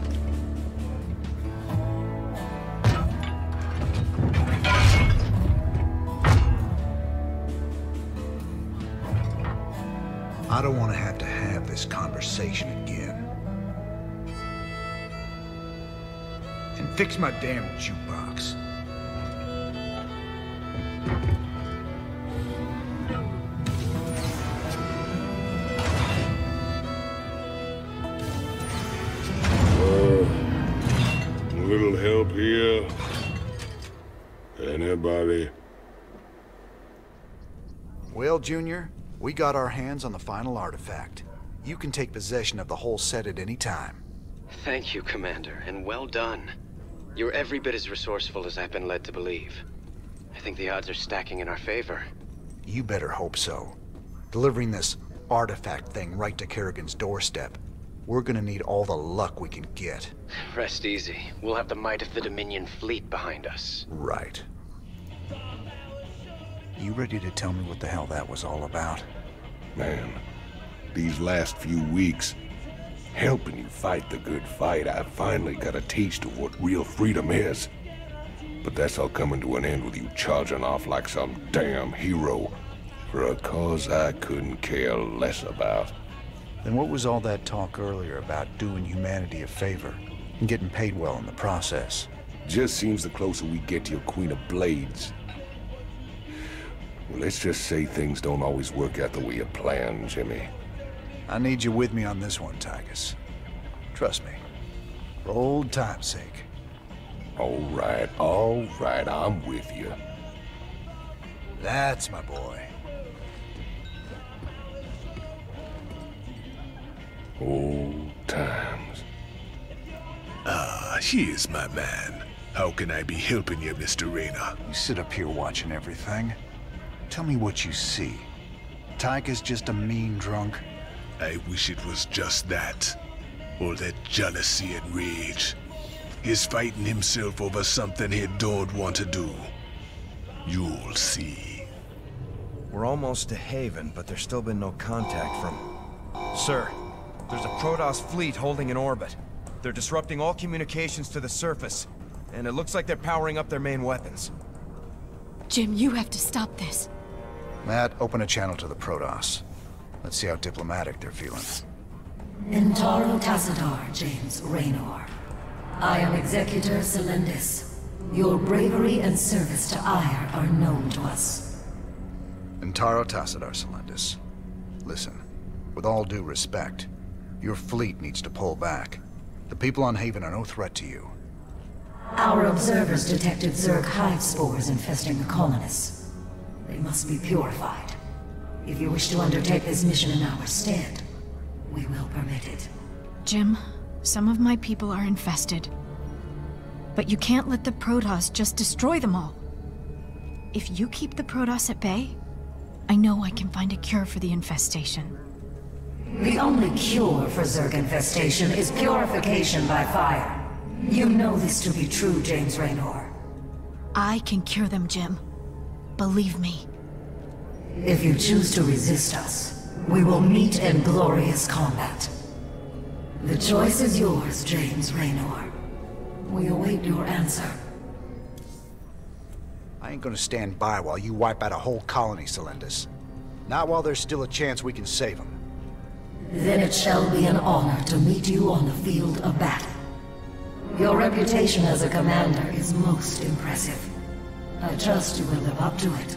S3: I don't want to have this conversation again. And fix my damn jukebox.
S6: A little help here? Anybody?
S3: Well, Junior, we got our hands on the final artifact. You can take possession of the whole set at any time.
S7: Thank you, Commander, and well done. You're every bit as resourceful as I've been led to believe. I think the odds are stacking in our favor.
S3: You better hope so. delivering this artifact thing right to Kerrigan's doorstep. We're gonna need all the luck we can get.
S7: Rest easy. We'll have the might of the Dominion fleet behind us.
S3: Right. You ready to tell me what the hell that was all about?
S6: Man, these last few weeks, helping you fight the good fight, I finally got a taste of what real freedom is. But that's all coming to an end with you charging off like some damn hero for a cause I couldn't care less about.
S3: Then what was all that talk earlier about doing humanity a favor and getting paid well in the process?
S6: Just seems the closer we get to your Queen of Blades. Well, let's just say things don't always work out the way you plan, Jimmy.
S3: I need you with me on this one, Tychus. Trust me. For old time's sake.
S6: All right, I'm with you.
S3: That's my boy.
S6: Old times.
S13: Ah, here's my man. How can I be helping you, Mr. Raynor?
S3: You sit up here watching everything. Tell me what you see. Tychus just a mean drunk?
S13: I wish it was just that. All that jealousy and rage. He's fighting himself over something he don't want to do. You'll see.
S10: We're almost to Haven, but there's still been no contact from... Sir, there's a Protoss fleet holding in orbit. They're disrupting all communications to the surface, and it looks like they're powering up their main weapons.
S14: Jim, you have to stop this.
S3: Matt, open a channel to the Protoss. Let's see how diplomatic they're feeling.
S18: Intaro Tassadar, James Raynor. I am Executor Celendis. Your bravery and service to Ire are known to us.
S3: Intaro Tassadar, Celendis. Listen, with all due respect, your fleet needs to pull back. The people on Haven are no threat to you.
S18: Our observers detected Zerg hive spores infesting the colonists. They must be purified. If you wish to undertake this mission in our stead, we will permit it.
S14: Jim, some of my people are infested. But you can't let the Protoss just destroy them all. If you keep the Protoss at bay, I know I can find a cure for the infestation.
S18: The only cure for Zerg infestation is purification by fire. You know this to be true, James Raynor.
S14: I can cure them, Jim. Believe me.
S18: If you choose to resist us, we will meet in glorious combat. The choice is yours, James Raynor. We await your answer.
S3: I ain't gonna stand by while you wipe out a whole colony, Celendis. Not while there's still a chance we can save them.
S18: Then it shall be an honor to meet you on the field of battle. Your reputation as a commander is most impressive. I trust you will live up to it.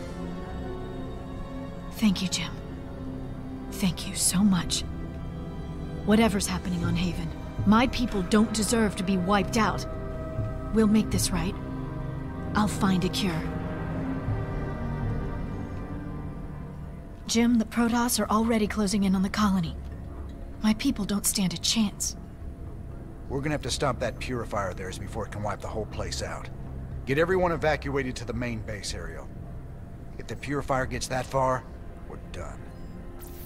S14: Thank you, Jim. Thank you so much. Whatever's happening on Haven, my people don't deserve to be wiped out. We'll make this right. I'll find a cure. Jim, the Protoss are already closing in on the colony. My people don't stand a chance.
S3: We're gonna have to stop that purifier of theirs before it can wipe the whole place out. Get everyone evacuated to the main base, Ariel. If the purifier gets that far, we're done.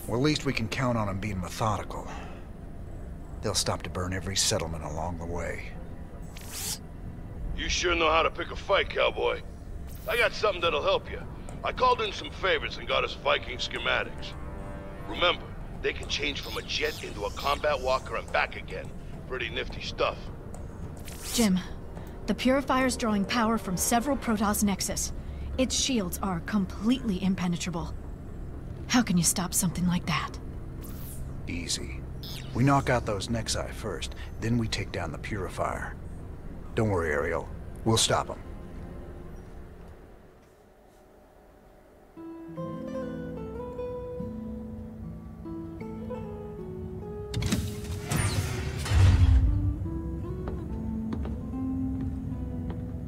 S3: Or at least we can count on them being methodical. They'll stop to burn every settlement along the way.
S19: You sure know how to pick a fight, cowboy. I got something that'll help you. I called in some favors and got us Viking schematics. Remember, they can change from a jet into a combat walker and back again. Pretty nifty stuff.
S14: Jim, the Purifier's drawing power from several Protoss nexus. Its shields are completely impenetrable. How can you stop something like that?
S3: Easy. We knock out those Nexi first, then we take down the Purifier. Don't worry, Ariel. We'll stop them.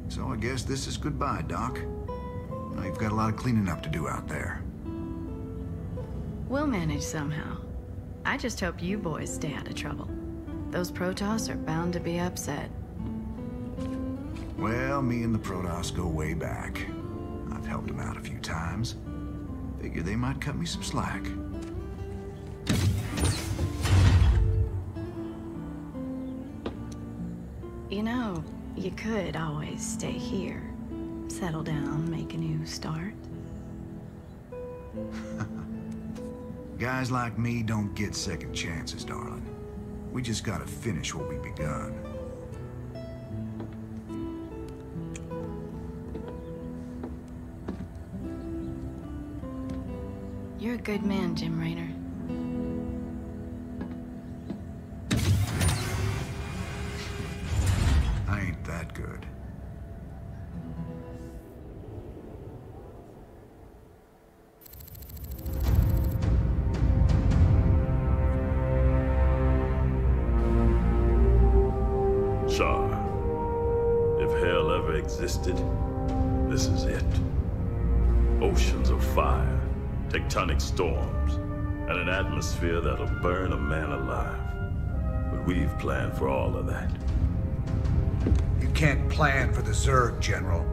S3: So I guess this is goodbye, Doc. Now you've got a lot of cleaning up to do out there.
S20: We'll manage somehow. I just hope you boys stay out of trouble. Those Protoss are bound to be upset.
S3: Well, me and the Protoss go way back. I've helped them out a few times. Figure they might cut me some slack.
S20: You know, you could always stay here. Settle down, make a new start.
S3: Guys like me don't get second chances, darling. We just gotta finish what we begun.
S20: You're a good man, Jim Raynor.
S3: I ain't that good.
S2: Shar, if hell ever existed, this is it. Oceans of fire, tectonic storms, and an atmosphere that'll burn a man alive. But we've planned for all of that.
S3: You can't plan for the Zerg, General.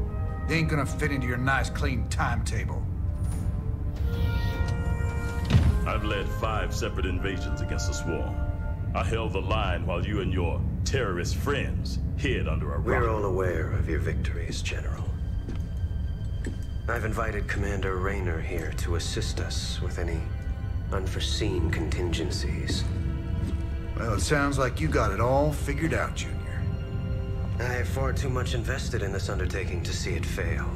S3: They ain't gonna fit into your nice, clean timetable.
S2: I've led 5 separate invasions against the Swarm. I held the line while you and your terrorist friends hid under a rock.
S21: We're all aware of your victories, General. I've invited Commander Raynor here to assist us with any unforeseen contingencies.
S3: Well, it sounds like you got it all figured out, Junior.
S21: I have far too much invested in this undertaking to see it fail.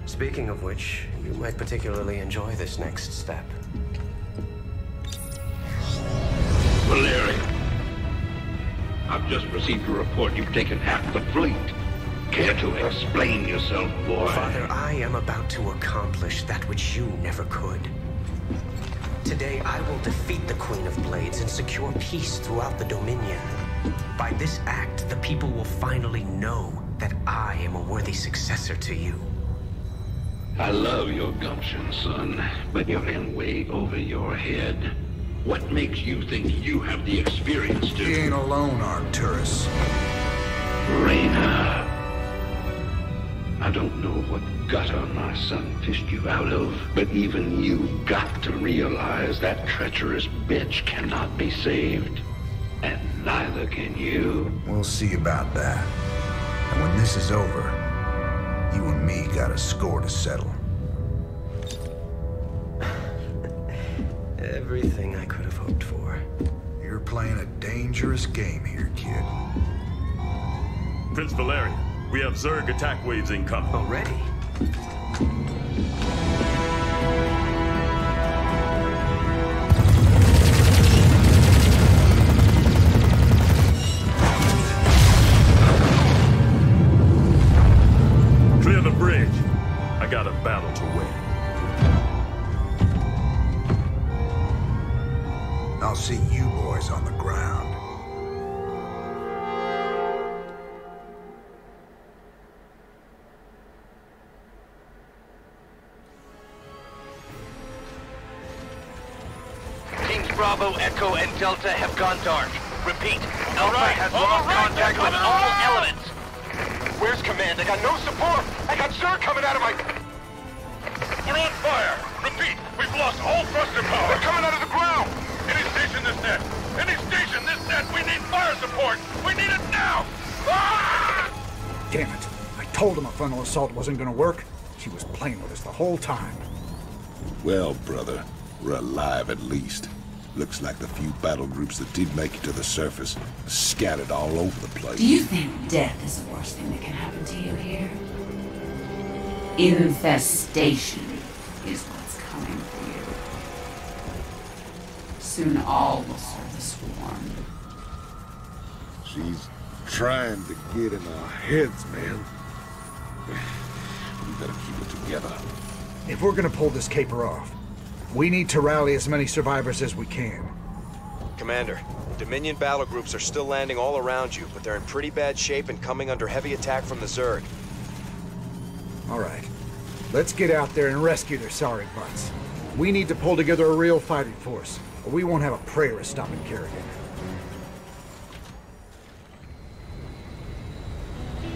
S21: Speaking of which, you might particularly enjoy this next step.
S4: Valerian, I've just received a report you've taken half the fleet. Care to explain yourself, boy?
S21: Father, I am about to accomplish that which you never could. Today, I will defeat the Queen of Blades and secure peace throughout the Dominion. By this act, the people will finally know that I am a worthy successor to you.
S4: I love your gumption, son, but you're in way over your head. What makes you think you have the experience to...
S3: He ain't alone, Arcturus.
S4: Raynor. I don't know what gutter my son fished you out of, but even you've got to realize that treacherous bitch cannot be saved. And neither can you.
S3: We'll see about that. And when this is over, you and me got a score to settle.
S21: Everything I could have hoped for.
S3: You're playing a dangerous game here, kid.
S2: Prince Valerian, we have Zerg attack waves incoming.
S21: Already?
S2: Clear the bridge. I got a battle to win.
S3: I'll see you boys on the ground.
S7: Teams Bravo, Echo, and Delta have gone dark. Repeat, Alpha has lost contact with all elements. Where's command? I got no support. I got Zerg coming out of my...
S19: We're on fire! Repeat, we've lost all thruster power! They're coming out of the ground! Any station this net! Any station this net! We need fire support! We need it now! Ah!
S3: Damn it. I told him a frontal assault wasn't gonna work. She was playing with us the whole time.
S6: Well, brother, we're alive at least. Looks like the few battle groups that did make it to the surface are scattered all over the place.
S18: Do you think death is the worst thing that can happen to you here? Infestation is what's coming for you. Soon all will serve the Swarm.
S6: She's trying to get in our heads, man. We better keep it together.
S3: If we're gonna pull this caper off, we need to rally as many survivors as we can.
S10: Commander, Dominion battle groups are still landing all around you, but they're in pretty bad shape and coming under heavy attack from the Zerg.
S3: All right. Let's get out there and rescue their sorry butts. We need to pull together a real fighting force, or we won't have a prayer of stopping Kerrigan.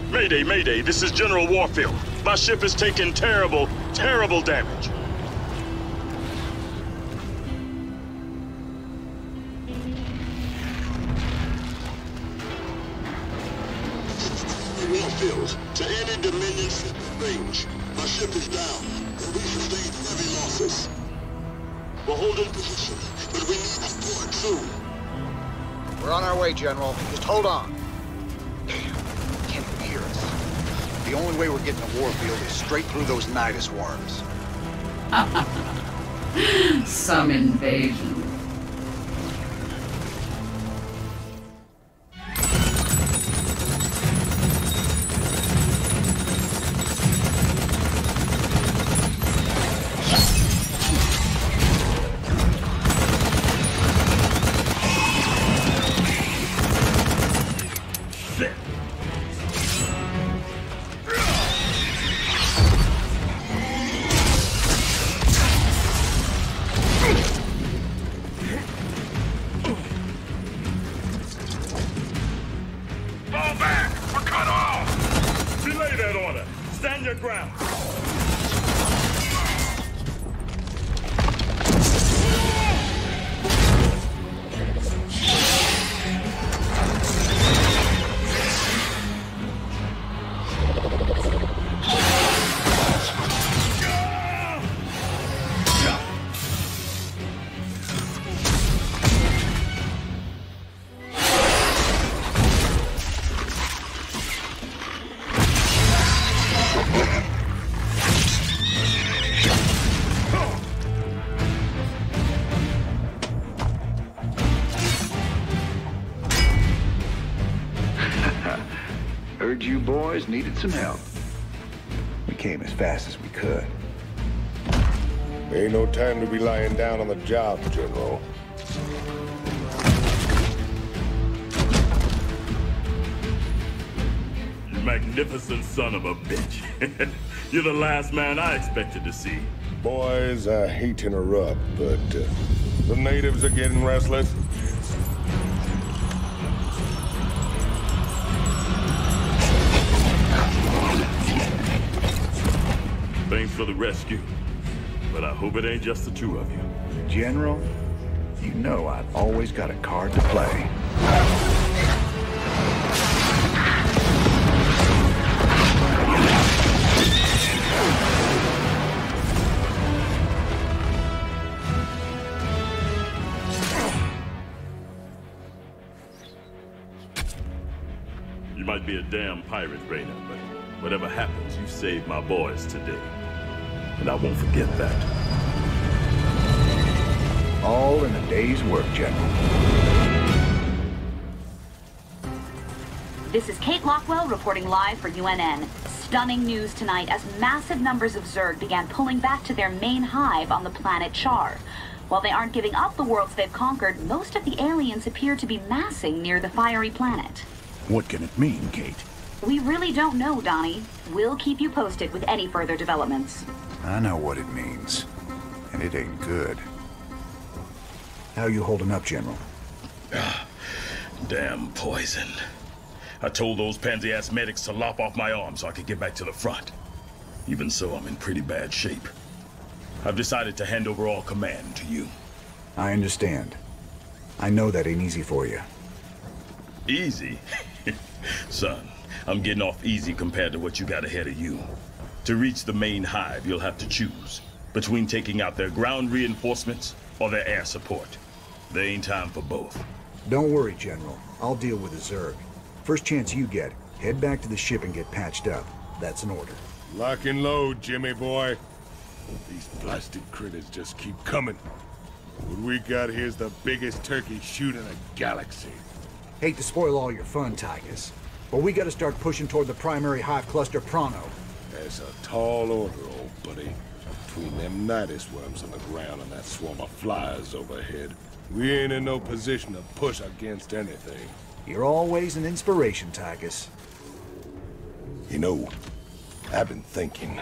S2: Mayday, Mayday, this is General Warfield. My ship is taking terrible, terrible damage.
S1: field to any Dominion range. My ship is down, and we sustained heavy losses. We're holding position, but we need support soon.
S25: We're on our way, General. Just hold on. Damn, can't even hear us. The only way we're getting to Warfield is straight through those Nidus worms.
S12: Some invasion.
S3: Heard you boys needed some help. We came as fast as we could.
S6: Ain't no time to be lying down on the job, General.
S2: You magnificent son of a bitch. You're the last man I expected to see.
S6: Boys, I hate to interrupt, but the natives are getting restless.
S2: Thanks for the rescue, but I hope it ain't just the two of you.
S3: General, you know I've always got a card to play.
S2: You might be a damn pirate, Raynor, but whatever happens, you saved my boys today. And I won't forget that.
S3: All in a day's work, General.
S22: This is Kate Lockwell reporting live for UNN. Stunning news tonight as massive numbers of Zerg began pulling back to their main hive on the planet Char. While they aren't giving up the worlds they've conquered, most of the aliens appear to be massing near the fiery planet.
S3: What can it mean, Kate?
S22: We really don't know, Donnie. We'll keep you posted with any further developments.
S3: I know what it means, and it ain't good. How you holding up, General?
S2: Damn poison. I told those pansy-ass medics to lop off my arm so I could get back to the front. Even so, I'm in pretty bad shape. I've decided to hand over all command to you.
S3: I understand. I know that ain't easy for you.
S2: Easy? Son, I'm getting off easy compared to what you got ahead of you. To reach the main hive, you'll have to choose between taking out their ground reinforcements or their air support. There ain't time for both.
S3: Don't worry, General. I'll deal with the Zerg. First chance you get, head back to the ship and get patched up. That's an order.
S6: Lock and load, Jimmy boy. These blasted critters just keep coming. What we got here's the biggest turkey shoot in the galaxy.
S3: Hate to spoil all your fun, Tigers, but we gotta start pushing toward the primary hive cluster pronto.
S6: That's a tall order, old buddy. Between them Nidus worms on the ground and that swarm of flies overhead, we ain't in no position to push against anything.
S3: You're always an inspiration, Tigers.
S6: You know, I've been thinking.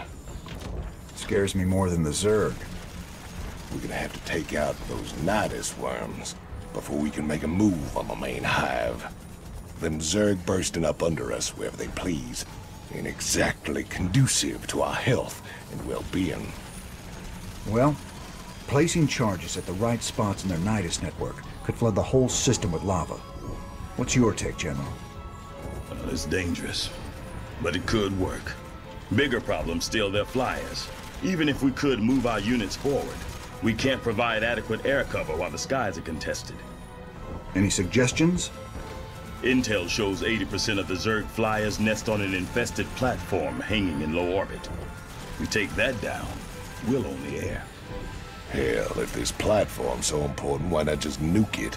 S3: Scares me more than the Zerg.
S6: We're gonna have to take out those Nidus worms before we can make a move on the main hive. Them Zerg bursting up under us wherever they please ain't exactly conducive to our health and well-being.
S3: Well, placing charges at the right spots in their Nidus network could flood the whole system with lava. What's your take, General?
S2: It's dangerous. But it could work. Bigger problem still their flyers. Even if we could move our units forward, we can't provide adequate air cover while the skies are contested.
S3: Any suggestions?
S2: Intel shows 80% of the Zerg flyers nest on an infested platform hanging in low orbit. We take that down, we'll own the air.
S6: Hell, if this platform's so important, why not just nuke it?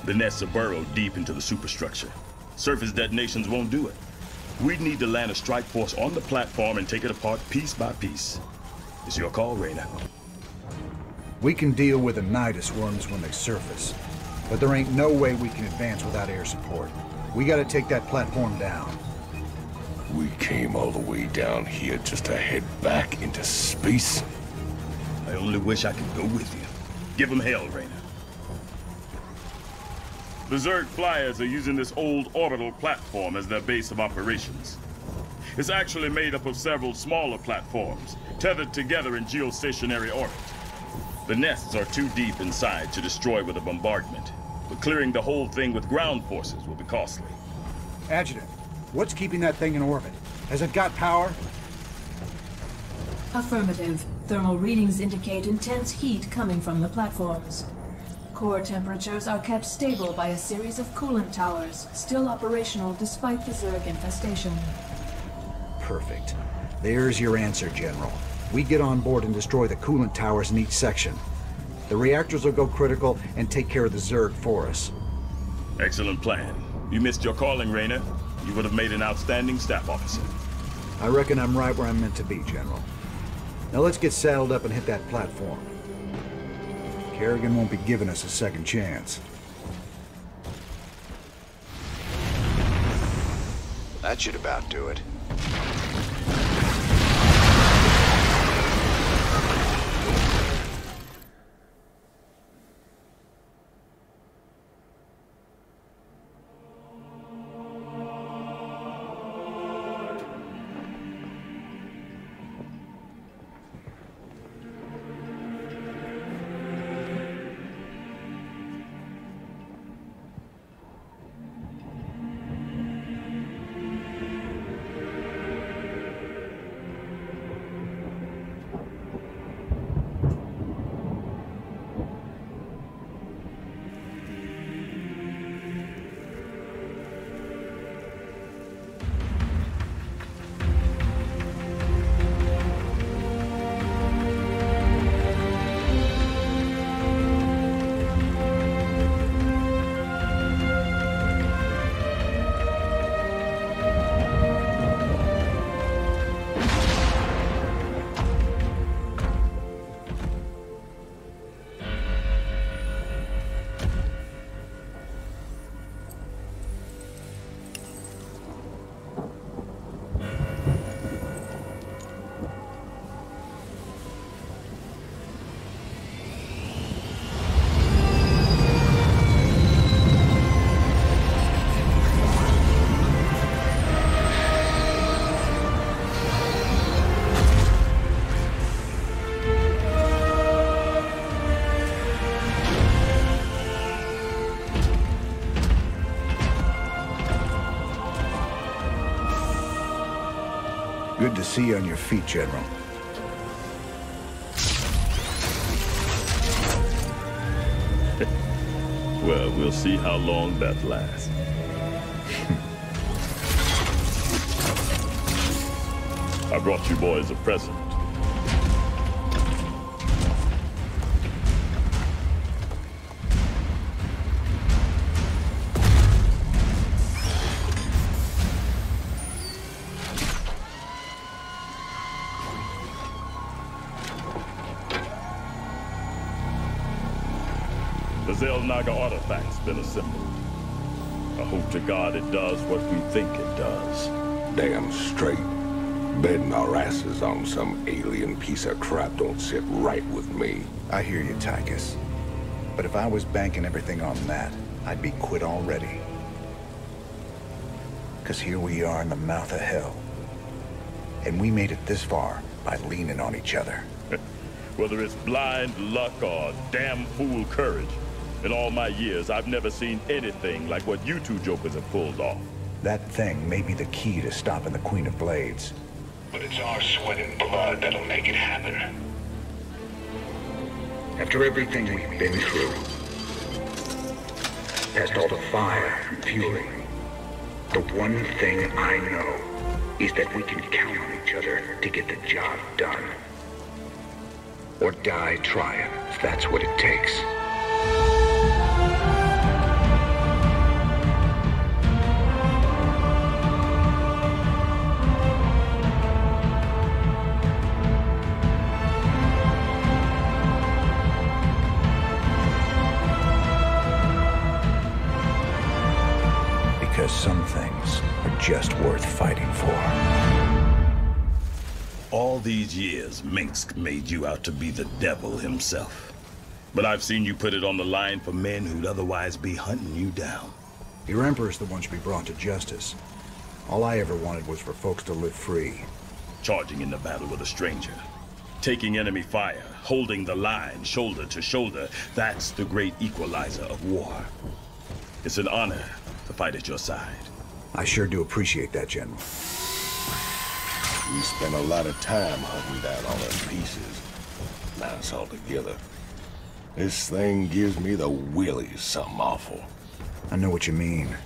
S2: The nests are burrowed deep into the superstructure. Surface detonations won't do it. We'd need to land a strike force on the platform and take it apart piece by piece. It's your call, Raynor.
S3: We can deal with the Nidus worms when they surface, but there ain't no way we can advance without air support. We gotta take that platform down.
S6: We came all the way down here just to head back into space?
S2: I only wish I could go with you. Give them hell, Raynor. The Zerg flyers are using this old orbital platform as their base of operations. It's actually made up of several smaller platforms, tethered together in geostationary orbit. The nests are too deep inside to destroy with a bombardment, but clearing the whole thing with ground forces will be costly.
S3: Adjutant, what's keeping that thing in orbit? Has it got power?
S5: Affirmative. Thermal readings indicate intense heat coming from the platforms. Core temperatures are kept stable by a series of coolant towers, still operational despite the Zerg infestation.
S3: Perfect. There's your answer, General. We get on board and destroy the coolant towers in each section. The reactors will go critical and take care of the Zerg for us.
S2: Excellent plan. You missed your calling, Raynor. You would have made an outstanding staff officer.
S3: I reckon I'm right where I'm meant to be, General. Now let's get saddled up and hit that platform. Kerrigan won't be giving us a second chance.
S25: That should about do it.
S3: Good to see you on your feet, General.
S2: Well, we'll see how long that lasts. I brought you boys a present. The Zelnaga artifact's been assembled. I hope to God it does what we think it does.
S6: Damn straight. Betting our asses on some alien piece of crap don't sit right with me.
S3: I hear you, Tychus. But if I was banking everything on that, I'd be quit already. 'Cause here we are in the mouth of hell. And we made it this far by leaning on each other.
S2: Whether it's blind luck or damn fool courage, in all my years, I've never seen anything like what you two jokers have pulled off.
S3: That thing may be the key to stopping the Queen of Blades.
S9: But it's our sweat and blood that'll make it happen. After everything we've been through, past all the fire and fury, the one thing I know is that we can count on each other to get the job done. Or die trying, if that's what it takes.
S3: Because some things are just worth fighting for.
S2: All these years, Minsk made you out to be the devil himself. But I've seen you put it on the line for men who'd otherwise be hunting you down.
S3: Your Emperor's the one should be brought to justice. All I ever wanted was for folks to live free.
S2: Charging into battle with a stranger. Taking enemy fire, holding the line shoulder to shoulder. That's the great equalizer of war. It's an honor to fight at your side.
S3: I sure do appreciate that, General.
S6: We spent a lot of time hunting down all our pieces. Now it's all together. This thing gives me the willies, something awful.
S3: I know what you mean.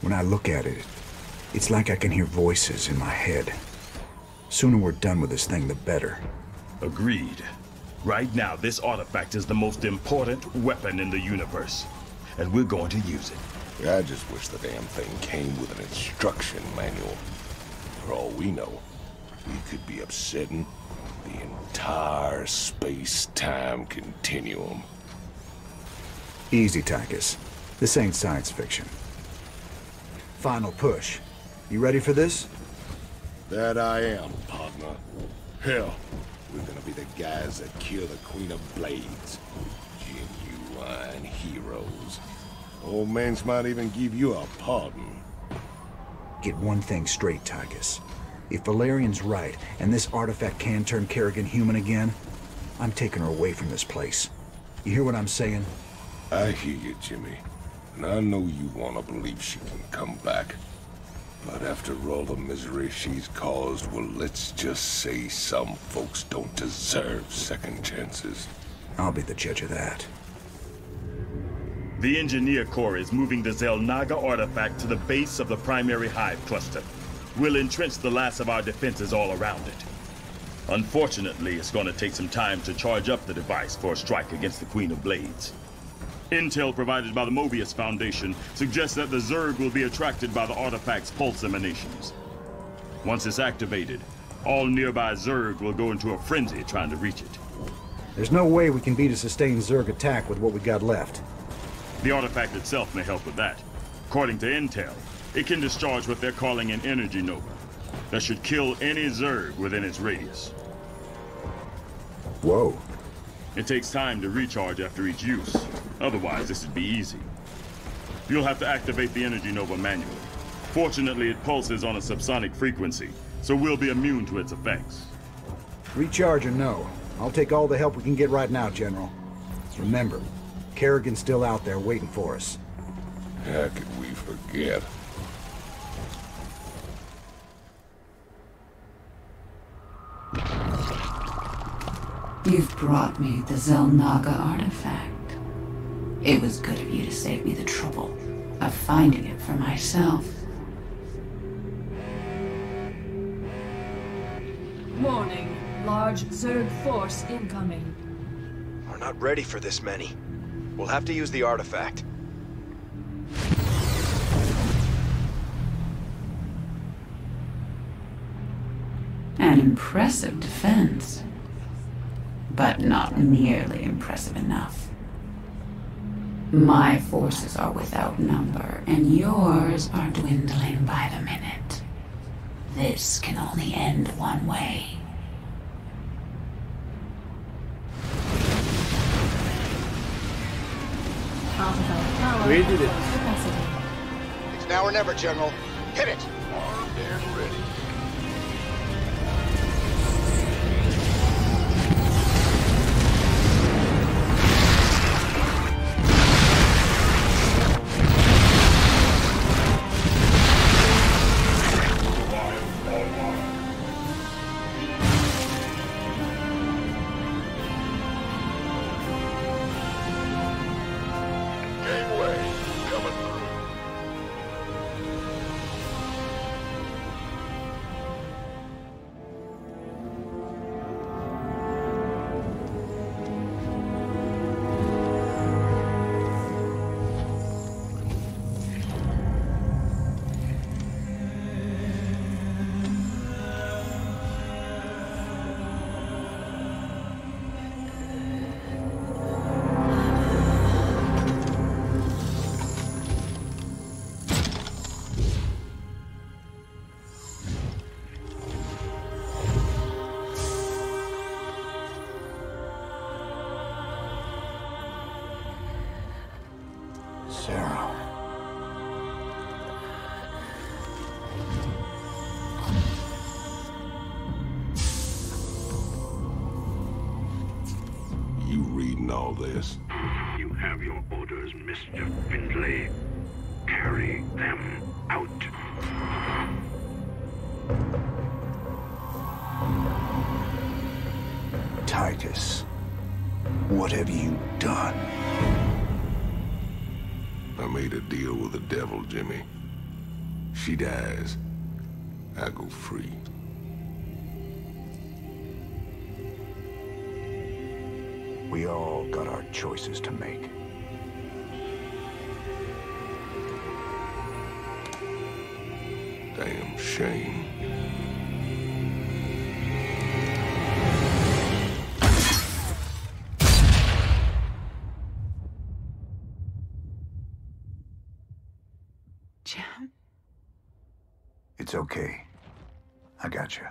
S3: When I look at it, it's like I can hear voices in my head. Sooner we're done with this thing, the better.
S2: Agreed. Right now, this artifact is the most important weapon in the universe. And we're going to use it.
S6: I just wish the damn thing came with an instruction manual. For all we know, we could be upsetting the entire space-time continuum.
S3: Easy, Tychus. This ain't science fiction. Final push. You ready for this?
S6: That I am, partner. Hell, we're gonna be the guys that kill the Queen of Blades. Genuine heroes. Old Mance might even give you a pardon.
S3: Get one thing straight, Tychus. If Valerian's right, and this artifact can turn Kerrigan human again, I'm taking her away from this place. You hear what I'm saying?
S6: I hear you, Jimmy. And I know you want to believe she can come back. But after all the misery she's caused, well, let's just say some folks don't deserve second chances.
S3: I'll be the judge of that.
S2: The Engineer Corps is moving the Zelnaga artifact to the base of the primary hive cluster. We'll entrench the last of our defenses all around it. Unfortunately, it's going to take some time to charge up the device for a strike against the Queen of Blades. Intel provided by the Mobius Foundation suggests that the Zerg will be attracted by the artifact's pulse emanations. Once it's activated, all nearby Zerg will go into a frenzy trying to reach it.
S3: There's no way we can beat a sustained Zerg attack with what we got left.
S2: The artifact itself may help with that. According to Intel, it can discharge what they're calling an energy nova that should kill any Zerg within its radius.
S3: Whoa.
S2: It takes time to recharge after each use. Otherwise, this would be easy. You'll have to activate the energy nova manually. Fortunately, it pulses on a subsonic frequency, so we'll be immune to its effects.
S3: Recharge or no, I'll take all the help we can get right now, General. Remember, Kerrigan's still out there waiting for us.
S6: How could we forget?
S18: You've brought me the Zelnaga artifact. It was good of you to save me the trouble of finding it for myself.
S5: Warning. Large Zerg force incoming.
S10: We're not ready for this many. We'll have to use the artifact.
S18: An impressive defense. But not nearly impressive enough. My forces are without number, and yours are dwindling by the minute. This can only end one way.
S5: We
S25: did it. It's now or never, General. Hit it!
S6: Armed and ready.
S3: Sarah.
S6: You reading all this?
S9: You have your orders, Mr. Findlay. Carry them out.
S3: Titus, what have you done?
S6: I made a deal with the devil, Jimmy. She dies, I go free.
S3: We all got our choices to make.
S6: Damn shame.
S3: It's okay. I got you.